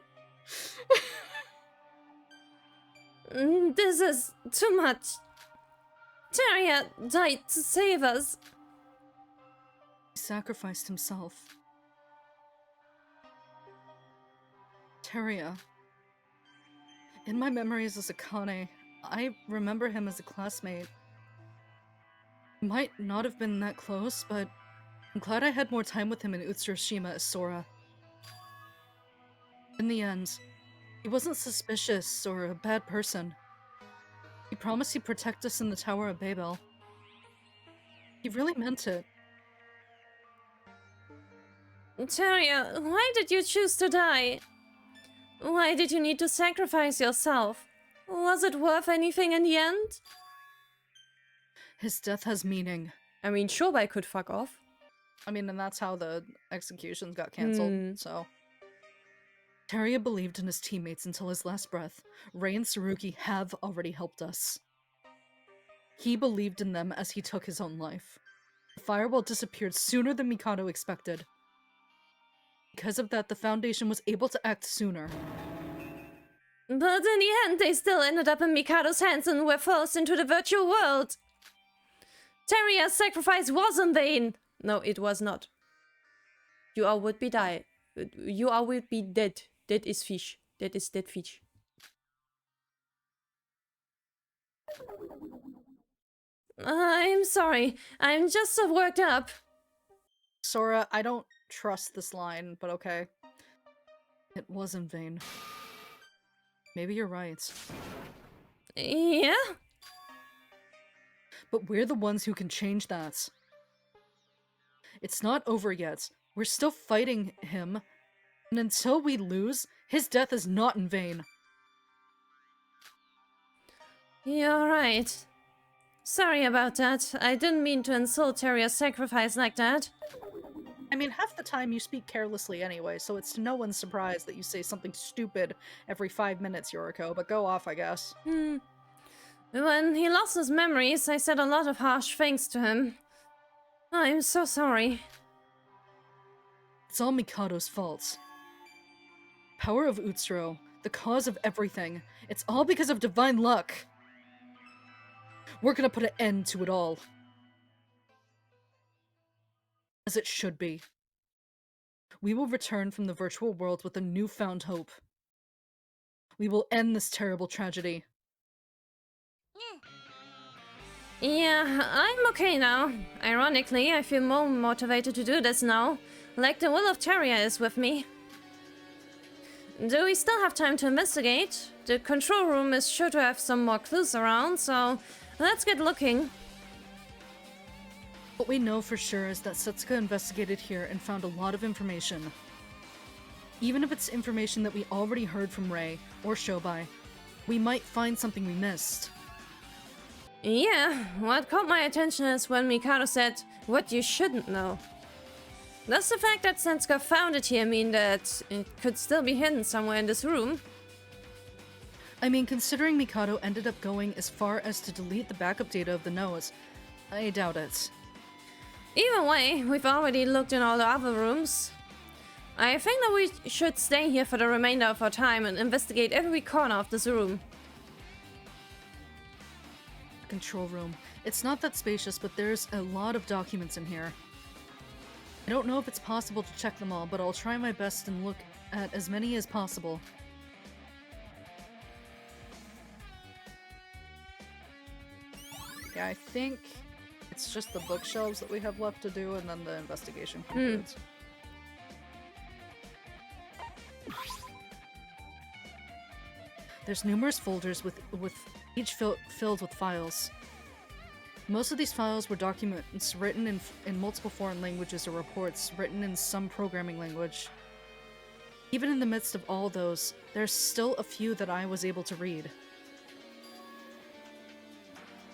This is too much. Teria died to save us. He sacrificed himself. Teria. In my memories as Akane, I remember him as a classmate. We might not have been that close, but I'm glad I had more time with him in Utsushima as Sora. In the end, he wasn't suspicious or a bad person. He promised he'd protect us in the Tower of Babel. He really meant it. Teria, why did you choose to die? Why did you need to sacrifice yourself? Was it worth anything in the end? His death has meaning. I mean, Shobai could fuck off. I mean, and that's how the executions got cancelled, so... Teria believed in his teammates until his last breath. Rei and Tsurugi have already helped us. He believed in them as he took his own life. The fireball disappeared sooner than Mikado expected. Because of that, the Foundation was able to act sooner. But in the end, they still ended up in Mikado's hands and were forced into the virtual world. Teria's sacrifice was in vain. No, it was not. You all would be die. You all would be dead. That is fish. That is dead fish. I'm sorry. I'm just so worked up. Sora, I don't trust this line, but okay. It was in vain. Maybe you're right. Yeah? But we're the ones who can change that. It's not over yet. We're still fighting him. And until we lose, his death is not in vain. You're right. Sorry about that. I didn't mean to insult Teria's sacrifice like that. I mean, half the time you speak carelessly anyway, so it's to no one's surprise that you say something stupid every 5 minutes, Yoriko, but go off, I guess. When he lost his memories, I said a lot of harsh things to him. I'm so sorry. It's all Mikado's fault. Power of Utsuro, the cause of everything. It's all because of divine luck. We're gonna put an end to it all. As it should be. We will return from the virtual world with a newfound hope. We will end this terrible tragedy. Yeah, I'm okay now. Ironically, I feel more motivated to do this now. Like the will of Teria is with me. Do we still have time to investigate? The control room is sure to have some more clues around, so let's get looking. What we know for sure is that Setsuka investigated here and found a lot of information. Even if it's information that we already heard from Rei or Shobai, we might find something we missed. Yeah, what caught my attention is when Mikado said, "What you shouldn't know." Does the fact that Setsuka found it here mean that it could still be hidden somewhere in this room? I mean, considering Mikado ended up going as far as to delete the backup data of the nose, I doubt it. Either way, we've already looked in all the other rooms. I think that we should stay here for the remainder of our time and investigate every corner of this room. Control room. It's not that spacious, but there's a lot of documents in here. I don't know if it's possible to check them all, but I'll try my best and look at as many as possible. Yeah, I think it's just the bookshelves that we have left to do, and then the investigation concludes. There's numerous folders with each filled with files. Most of these files were documents written in multiple foreign languages or reports written in some programming language. Even in the midst of all those, there's still a few that I was able to read.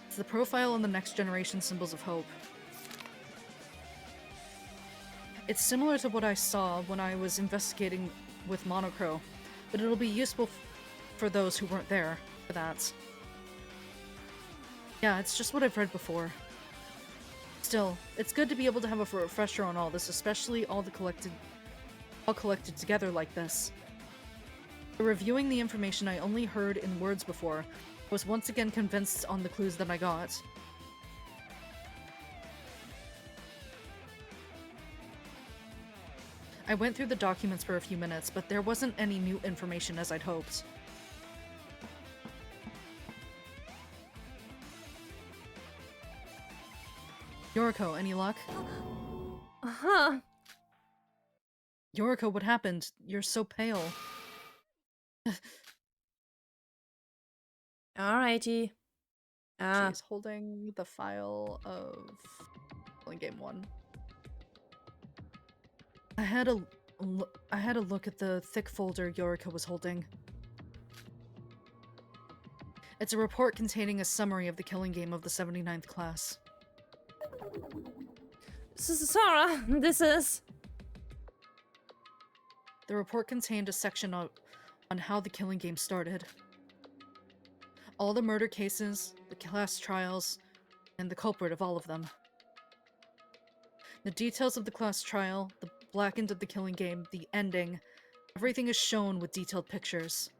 It's the profile on the Next Generation Symbols of Hope. It's similar to what I saw when I was investigating with Monocro, but it'll be useful for those who weren't there for that. Yeah, it's just what I've read before. Still, it's good to be able to have a refresher on all this, especially all collected together like this. Reviewing the information I only heard in words before, I was once again convinced on the clues that I got. I went through the documents for a few minutes, but there wasn't any new information as I'd hoped. Yoriko, any luck? Huh. Yoriko, what happened? You're so pale. Alrighty. She's holding the file of Game 1. I had a look at the thick folder Yoriko was holding. It's a report containing a summary of the killing game of the 79th class. Sora, this is... The report contained a section on how the killing game started. All the murder cases, the class trials, and the culprit of all of them. The details of the class trial, the blackened of the killing game, the ending, everything is shown with detailed pictures.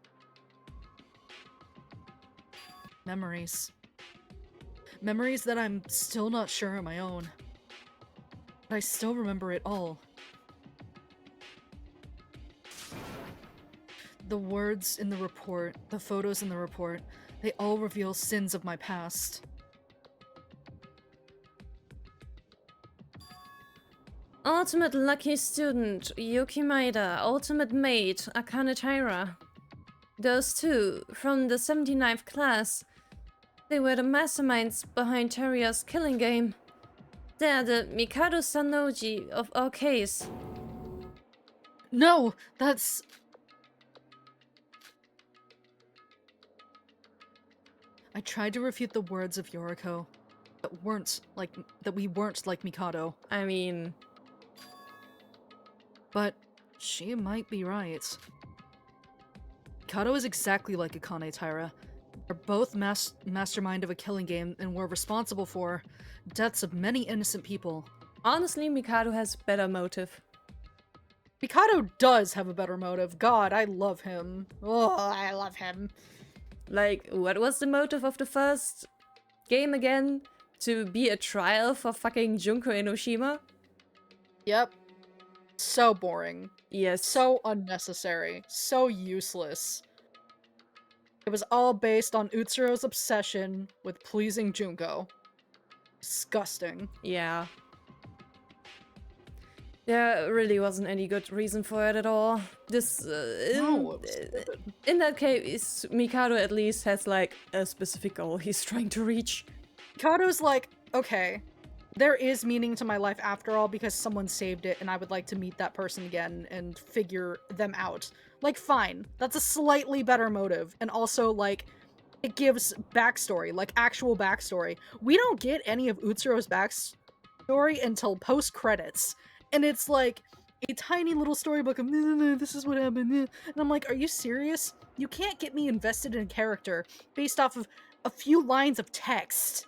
Memories. Memories that I'm still not sure are my own. But I still remember it all. The words in the report, the photos in the report, they all reveal sins of my past. Ultimate lucky student, Yuki Maeda. Ultimate mate, Akane Taira. Those two, from the 79th class, they were the masterminds behind Terrier's killing game. They're the Mikado Sanoji of our case. No, that's... I tried to refute the words of Yoriko, that we weren't like Mikado. I mean... But she might be right. Mikado is exactly like Akane Taira. They're both mastermind of a killing game and were responsible for deaths of many innocent people. Honestly, Mikado has better motive. Mikado does have a better motive. God, I love him. Oh, I love him. Like, what was the motive of the first game again? To be a trial for fucking Junko Enoshima? Yep. So boring. Yes. So unnecessary. So useless. It was all based on Utsuro's obsession with pleasing Junko. Disgusting. Yeah. There really wasn't any good reason for it at all. This, No, it was stupid. In that case, Mikado at least has like a specific goal he's trying to reach. Mikado's like, okay, there is meaning to my life after all because someone saved it and I would like to meet that person again and figure them out. Like, fine. That's a slightly better motive. And also, like, it gives backstory, like actual backstory. We don't get any of Utsuro's backstory until post-credits. And it's like a tiny little storybook of, this is what happened. And I'm like, are you serious? You can't get me invested in a character based off of a few lines of text.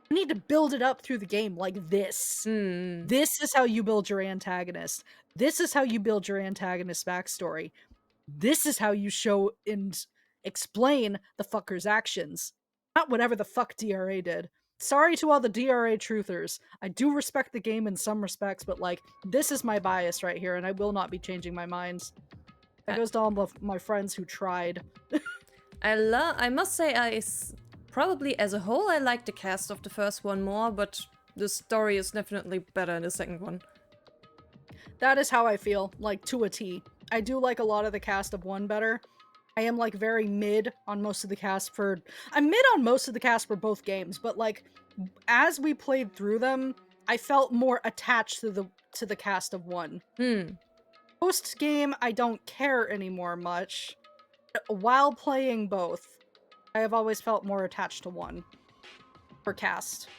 You need to build it up through the game like this. This is how you build your antagonist. This is how you build your antagonist's backstory. This is how you show and explain the fucker's actions. Not whatever the fuck DRA did. Sorry to all the DRA truthers. I do respect the game in some respects, but like, this is my bias right here, and I will not be changing my mind. That goes to all of my friends who tried. I must say, probably as a whole, I like the cast of the first one more, but the story is definitely better in the second one. That is how I feel, like, to a T. I do like a lot of the cast of one better. I am, like, very mid on most of the cast for... I'm mid on most of the cast for both games, but, like, as we played through them, I felt more attached to the cast of one. Post-game, I don't care anymore much. While playing both, I have always felt more attached to one. For cast.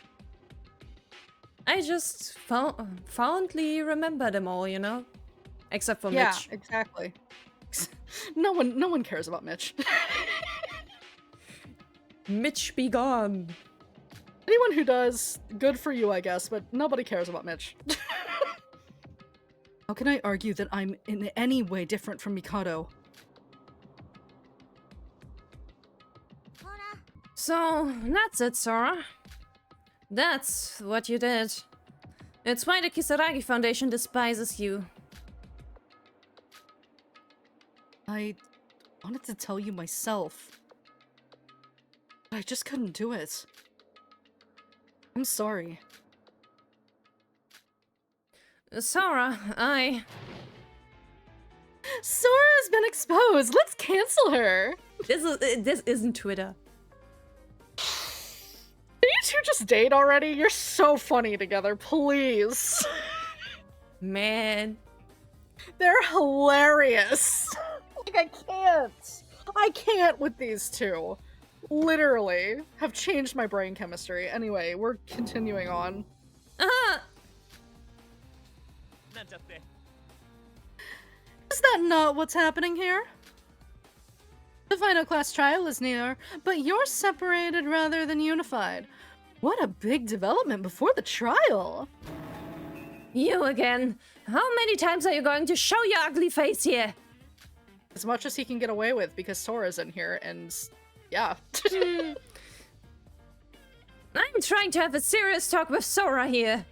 I just fondly remember them all, you know? Except for Yeah, Mitch. exactly. No one cares about Mitch. Mitch be gone. Anyone who does, good for you, I guess, but nobody cares about Mitch. How can I argue that I'm in any way different from Mikado? So, that's it, Sora. That's what you did. It's why the Kisaragi Foundation despises you. I wanted to tell you myself. But I just couldn't do it. I'm sorry. Sora, Sora's been exposed! Let's cancel her! This isn't Twitter. Can you two just date already? You're so funny together, please. Man. They're hilarious. Like, I can't with these two. Literally have changed my brain chemistry. Anyway, we're continuing on. Is that not what's happening here? The final class trial is near, but you're separated rather than unified. What a big development before the trial! You again. How many times are you going to show your ugly face here? As much as he can get away with because Sora's in here, and yeah. I'm trying to have a serious talk with Sora here.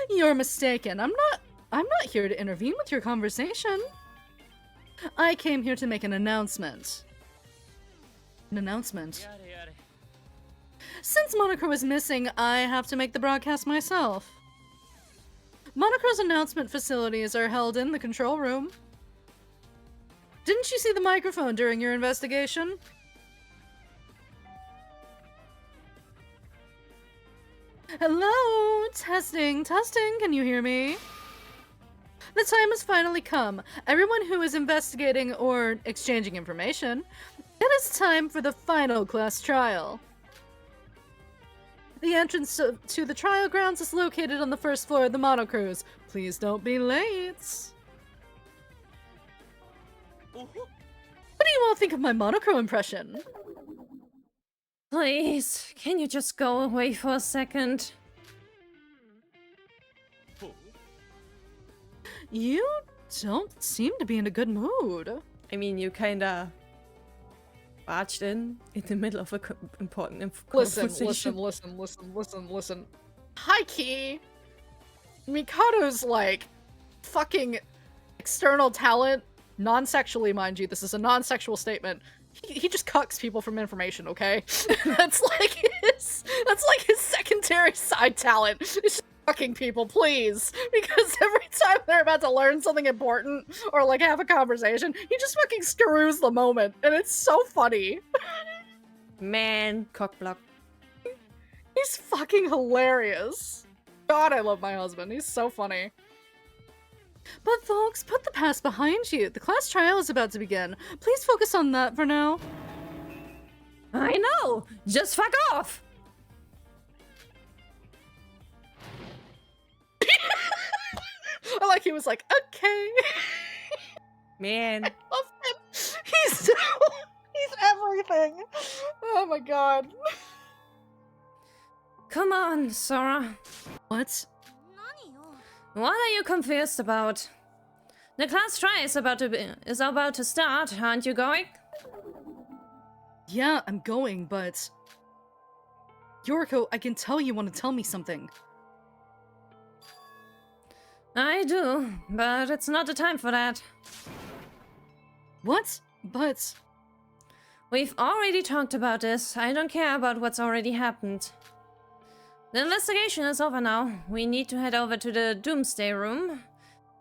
You're mistaken. I'm not here to intervene with your conversation. I came here to make an announcement. An announcement? Since Monocro is missing, I have to make the broadcast myself. Monocro's announcement facilities are held in the control room. Didn't you see the microphone during your investigation? Hello? Testing, testing, can you hear me? The time has finally come. Everyone who is investigating or exchanging information, it is time for the final class trial. The entrance to the trial grounds is located on the first floor of the Monocruise. Please don't be late. What do you all think of my Monocro impression? Please, can you just go away for a second? You don't seem to be in a good mood. I mean, you kinda barged in the middle of a important conversation. Listen. Hi, Key. Mikado's like fucking external talent, non-sexually, mind you. This is a non-sexual statement. He just cucks people from information, okay? That's like his secondary side talent. It's just fucking people, please. Because every time they're about to learn something important or like have a conversation, he just fucking screws the moment, and it's so funny. Man, cockblock. He's fucking hilarious. God, I love my husband. He's so funny. But folks, put the past behind you. The class trial is about to begin. Please focus on that for now. I know! Just fuck off! I like he was like, okay. Man. I love him. He's everything. Oh my god. Come on, Sora. What? What are you confused about? The class trial is about to start. Aren't you going? Yeah, I'm going, but... Yoriko, I can tell you want to tell me something. I do, but it's not the time for that. What? But... We've already talked about this. I don't care about what's already happened. The investigation is over now. We need to head over to the Doomsday Room.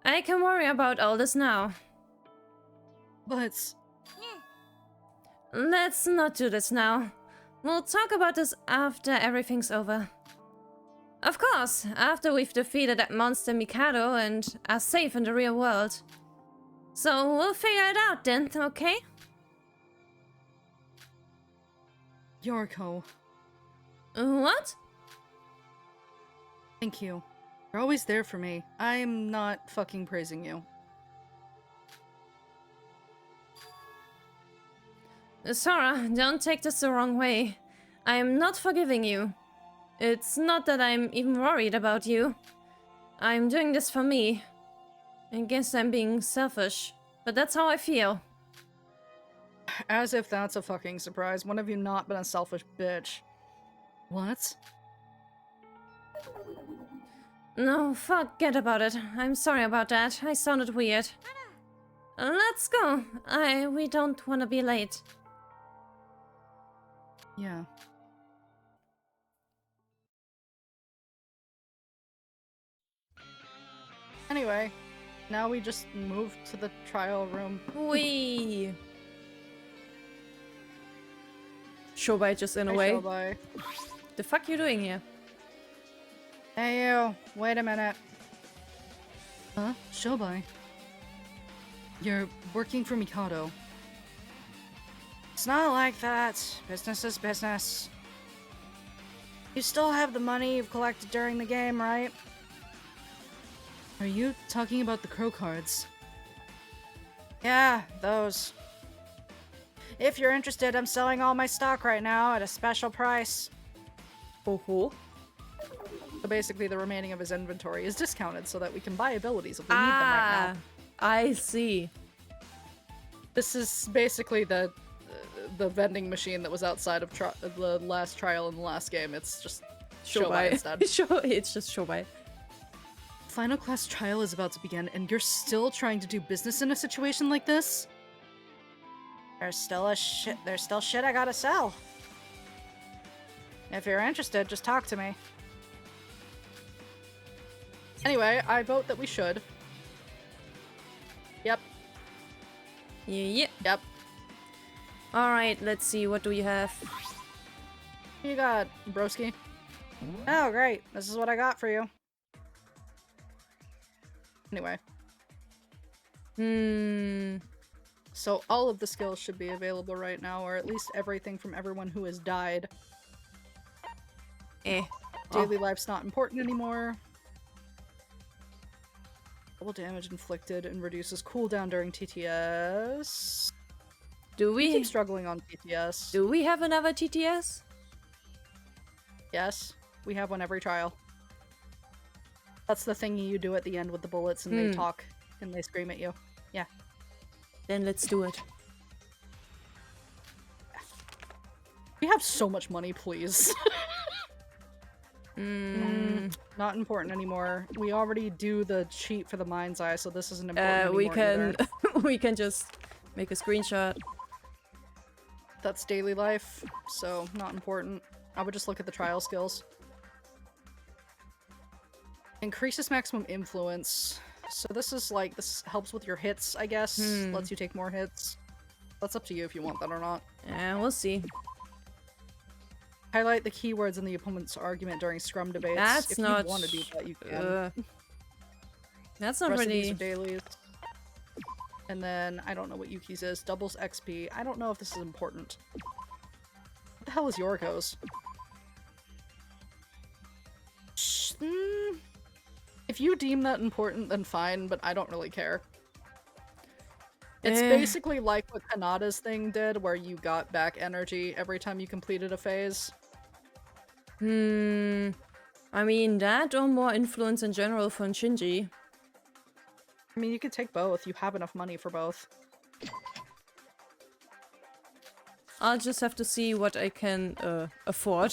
I can worry about all this now. But... Let's not do this now. We'll talk about this after everything's over. Of course, after we've defeated that monster Mikado and are safe in the real world. So we'll figure it out then, okay? Yoriko, What? thank you. You're always there for me. I'm not fucking praising you. Sora, don't take this the wrong way. I am not forgiving you. It's not that I'm even worried about you. I'm doing this for me. I guess I'm being selfish, but that's how I feel. As if that's a fucking surprise. When have you not been a selfish bitch? What? No, forget about it. I'm sorry about that. I sounded weird. Let's go. We don't want to be late. Yeah. Anyway, now we just move to the trial room. Wee. Shobai just in a Hi, way. Shobai. The fuck you doing here? Hey you, wait a minute. Huh? Shobai? You're working for Mikado. It's not like that. Business is business. You still have the money you've collected during the game, right? Are you talking about the crow cards? Yeah, those. If you're interested, I'm selling all my stock right now at a special price. Oh. So basically the remaining of his inventory is discounted so that we can buy abilities if we need them right now. I see. This is basically the vending machine that was outside of the last trial in the last game. It's just Shobai instead. It's just Shobai. Final class trial is about to begin, and you're still trying to do business in a situation like this? There's still shit I gotta sell. If you're interested, just talk to me. Anyway, I vote that we should. Yep. Yeah. Yep. Alright, let's see. What do you have? You got broski. Oh, great. This is what I got for you. Anyway. So So all of the skills should be available right now, or at least everything from everyone who has died. Daily life's not important anymore. Double damage inflicted and reduces cooldown during TTS. Do We we keep struggling on TTS. do we have another TTS? Yes, we have one every trial. That's the thing you do at the end with the bullets and they talk and they scream at you. Yeah. Then let's do it. We have so much money, please. Not important anymore. We already do the cheat for the mind's eye, so this isn't important anymore We can either. we can just make a screenshot. That's daily life, so not important. I would just look at the trial skills. Increases maximum influence. So this is like, this helps with your hits, I guess. Lets you take more hits. That's up to you if you want that or not. We'll see. Highlight the keywords in the opponent's argument during scrum debates. That's if not you want to do that, you can. That's not Rest of these really are dailies. And then, I don't know what Yuki's is. Doubles XP. I don't know if this is important. What the hell is Yoriko's? If you deem that important, then fine, but I don't really care. It's basically like what Kanada's thing did, where you got back energy every time you completed a phase. I mean, that or more influence in general from Shinji. I mean, you could take both. You have enough money for both. I'll just have to see what I can afford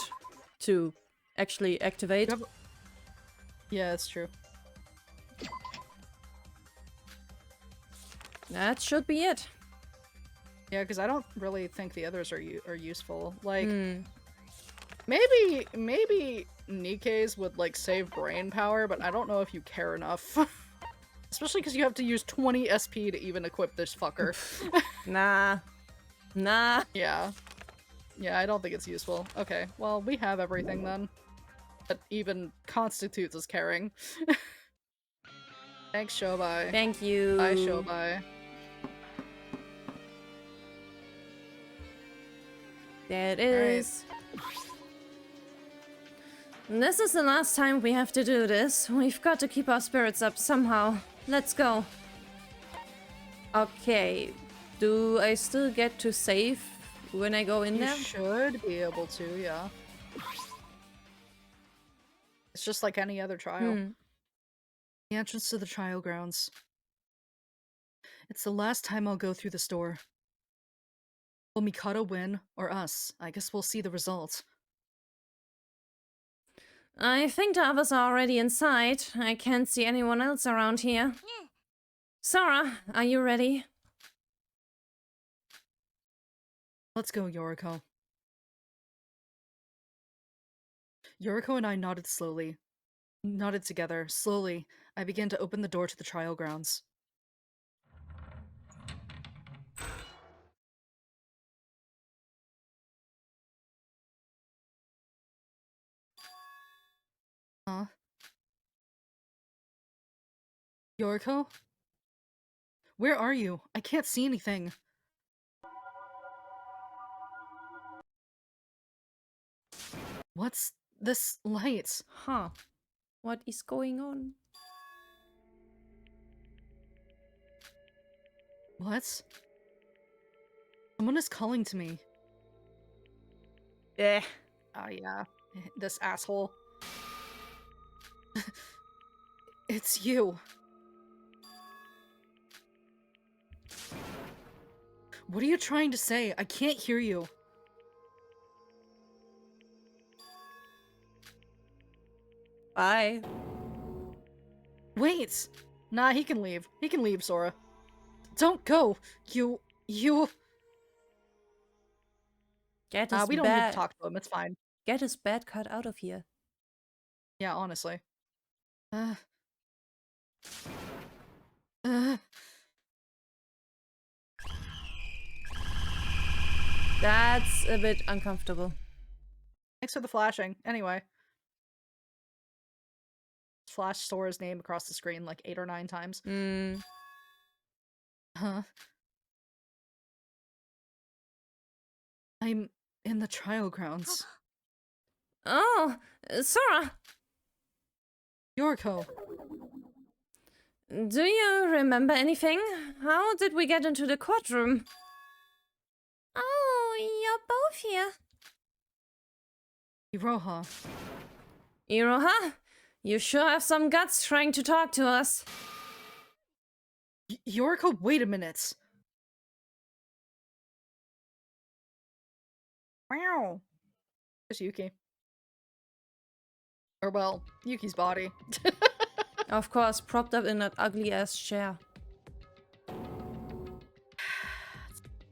to actually activate. Yeah, it's true. That should be it. Yeah, because I don't really think the others are useful. Like, maybe Nikke's would like save brain power, but I don't know if you care enough. Especially because you have to use 20 SP to even equip this fucker. Nah. Yeah, Yeah, I don't think it's useful. Okay, well, we have everything then. that even constitutes as caring. Thanks, Shobai. Thank you. Bye, Shobai. There it is. This is the last time we have to do this. We've got to keep our spirits up somehow. Let's go. Okay. Do I still get to save when I go in there? You should be able to, yeah. It's just like any other trial. The entrance to the trial grounds. It's the last time I'll go through this door. Will Mikado win, or us? I guess we'll see the results. I think the others are already inside. I can't see anyone else around here. Sora, are you ready? Let's go, Yoriko. Yoriko and I nodded slowly. Nodded together. Slowly, I began to open the door to the trial grounds. Huh? Yoriko? Where are you? I can't see anything. What's this light? Huh. What is going on? What? Someone is calling to me. Eh. Oh yeah, this asshole. It's you. What are you trying to say? I can't hear you. Bye. Wait! Nah, he can leave. He can leave, Sora. Don't go! You... Get his we don't need to talk to him, it's fine. Get his bad cut out of here. Yeah, honestly. That's a bit uncomfortable. Thanks for the flashing. Anyway. Flash Sora's name across the screen like 8 or 9 times. Huh? I'm in the trial grounds. Oh, Sora! Yoriko! Do you remember anything? How did we get into the courtroom? Oh, you're both here. Iroha. Iroha? You sure have some guts trying to talk to us. Yoriko, wait a minute. Wow. There's Yuki. Or well, Yuki's body. Of course, propped up in that ugly-ass chair.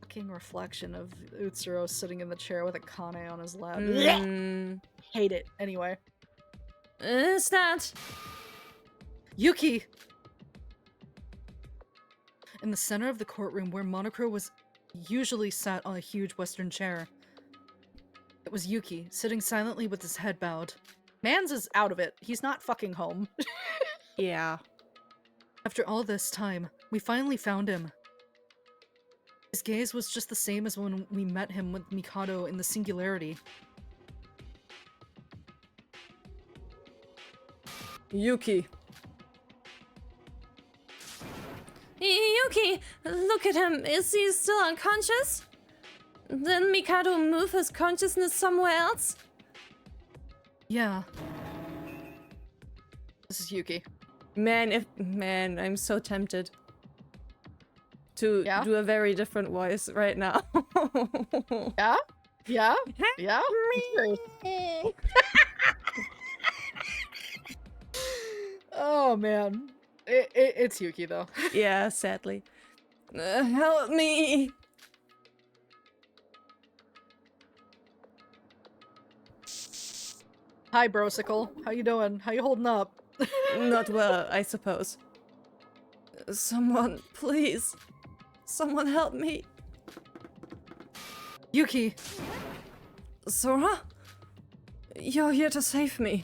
Fucking reflection of Utsuro sitting in the chair with a Kane on his lap. Hate it. Anyway. Is that? Yuki! In the center of the courtroom where Monocro was usually sat on a huge western chair. It was Yuki, sitting silently with his head bowed. Mans is out of it. He's not fucking home. Yeah. After all this time, we finally found him. His gaze was just the same as when we met him with Mikado in the Singularity. Yuki. Yuki! Look at him! Is he still unconscious? Did Mikado move his consciousness somewhere else? Yeah. This is Yuki. Man, I'm so tempted to do a very different voice right now. Yeah? Yeah? Yeah? Oh man. It's Yuki though. Yeah, sadly. Help me! Hi, Brosicle. How you doing? How you holding up? Not well, I suppose. Someone, please. Someone help me. Yuki! Sora? You're here to save me.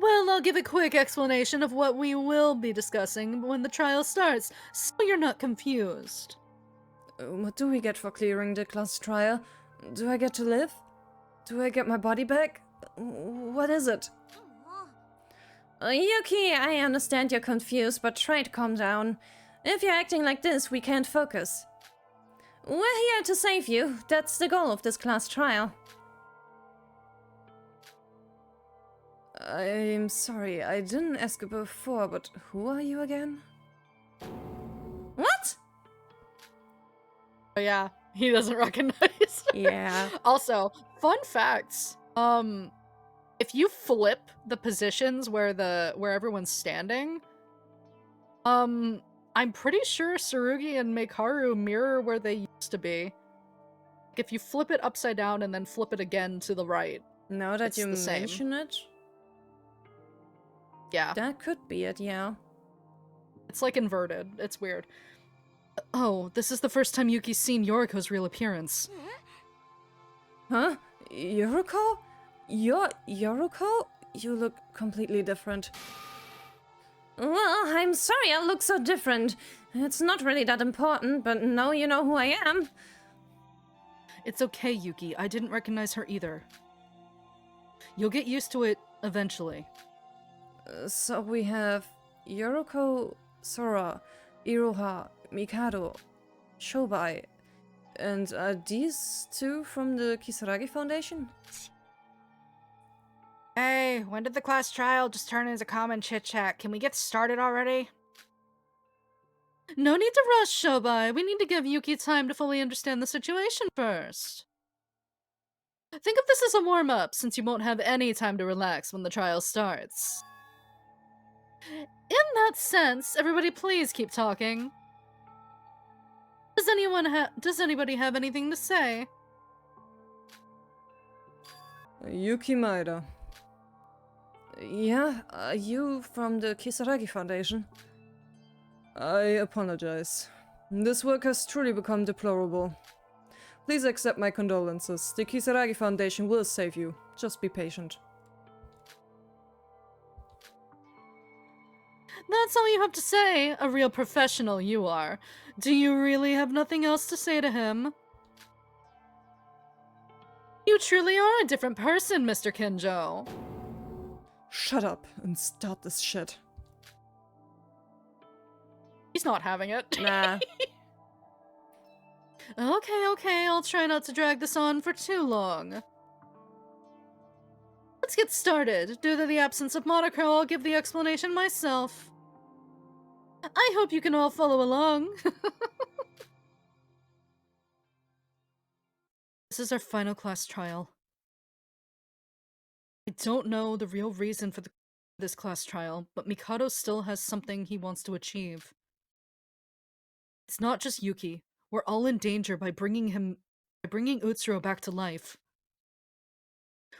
Well, I'll give a quick explanation of what we will be discussing when the trial starts, so you're not confused. What do we get for clearing the class trial? Do I get to live? Do I get my body back? What is it? Yuki, I understand you're confused, but try to calm down. If you're acting like this, we can't focus. We're here to save you. That's the goal of this class trial. I'm sorry, I didn't ask you before, but who are you again? What? Oh yeah, he doesn't recognize. Yeah. Also, fun facts. If you flip the positions where everyone's standing, I'm pretty sure Tsurugi and Meikaru mirror where they used to be. If you flip it upside down and then flip it again to the right. Now that It's you the same. mention it, Yeah. that could be it, yeah. It's like inverted. It's weird. Oh, this is the first time Yuki's seen Yoriko's real appearance. Huh? Yoriko? You're Yoriko? You look completely different. Well, I'm sorry I look so different. It's not really that important, but now you know who I am. It's okay, Yuki. I didn't recognize her either. You'll get used to it eventually. So we have Yoriko, Sora, Iroha, Mikado, Shobai, and are these two from the Kisaragi Foundation? Hey, when did the class trial just turn into common chit-chat? Can we get started already? No need to rush, Shobai. We need to give Yuki time to fully understand the situation first. Think of this as a warm-up, since you won't have any time to relax when the trial starts. In that sense, everybody please keep talking. Does anybody have anything to say? Yuki Maeda. Yeah, are you from the Kisaragi Foundation? I apologize. This work has truly become deplorable. Please accept my condolences. The Kisaragi Foundation will save you. Just be patient. That's all you have to say, a real professional you are. Do you really have nothing else to say to him? You truly are a different person, Mr. Kinjo. Shut up and start this shit. He's not having it. Nah. Okay, I'll try not to drag this on for too long. Let's get started. Due to the absence of Monochrome, I'll give the explanation myself. I hope you can all follow along. This is our final class trial. I don't know the real reason for this class trial, but Mikado still has something he wants to achieve. It's not just Yuki. We're all in danger by bringing Utsuro back to life.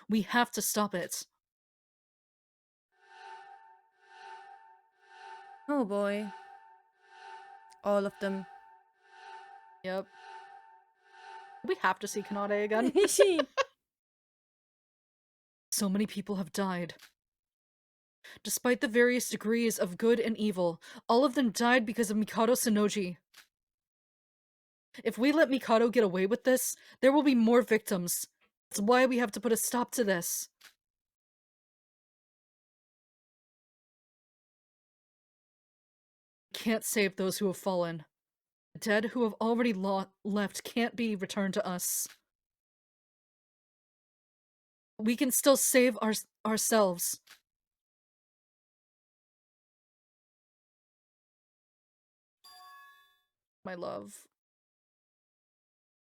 We have to stop it. Oh boy. All of them. Yep. We have to see Kanade again. So many people have died. Despite the various degrees of good and evil, all of them died because of Mikado Sonoji. If we let Mikado get away with this, there will be more victims. That's why we have to put a stop to this. Can't save those who have fallen. The dead who have already left can't be returned to us. We can still save ourselves. My love.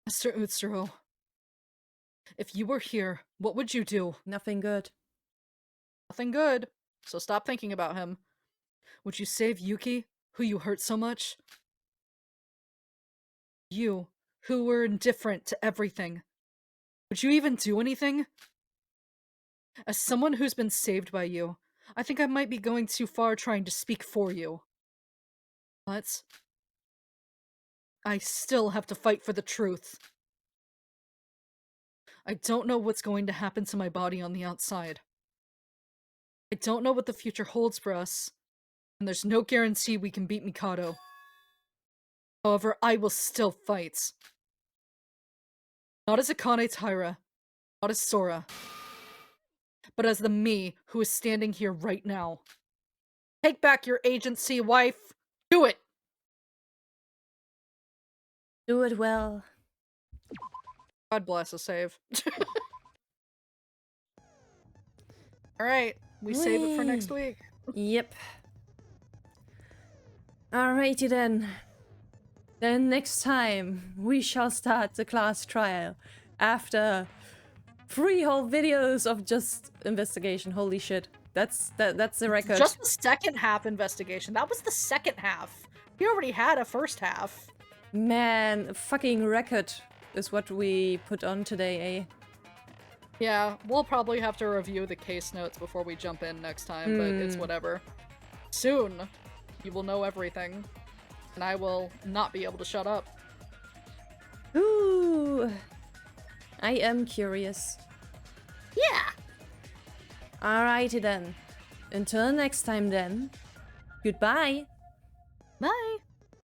Mr. Utsuro, if you were here, what would you do? Nothing good. Nothing good, so stop thinking about him. Would you save Yuki, who you hurt so much? You, who were indifferent to everything. Would you even do anything? As someone who's been saved by you, I think I might be going too far trying to speak for you. But I still have to fight for the truth. I don't know what's going to happen to my body on the outside. I don't know what the future holds for us, and there's no guarantee we can beat Mikado. However, I will still fight. Not as Akane Taira, not as Sora, but as the me who is standing here right now. Take back your agency, wife! Do it! Do it well. God bless a save. Alright, we save it for next week. Yep. Alrighty then. Then next time we shall start the class trial after 3 whole videos of just investigation. Holy shit. That's the record. Just the second half investigation. That was the second half. We already had a first half. Man, fucking record is what we put on today, eh? Yeah, we'll probably have to review the case notes before we jump in next time, but it's whatever. Soon, you will know everything, and I will not be able to shut up. Ooh. I am curious. Yeah! Alrighty then. Until next time then. Goodbye. Bye!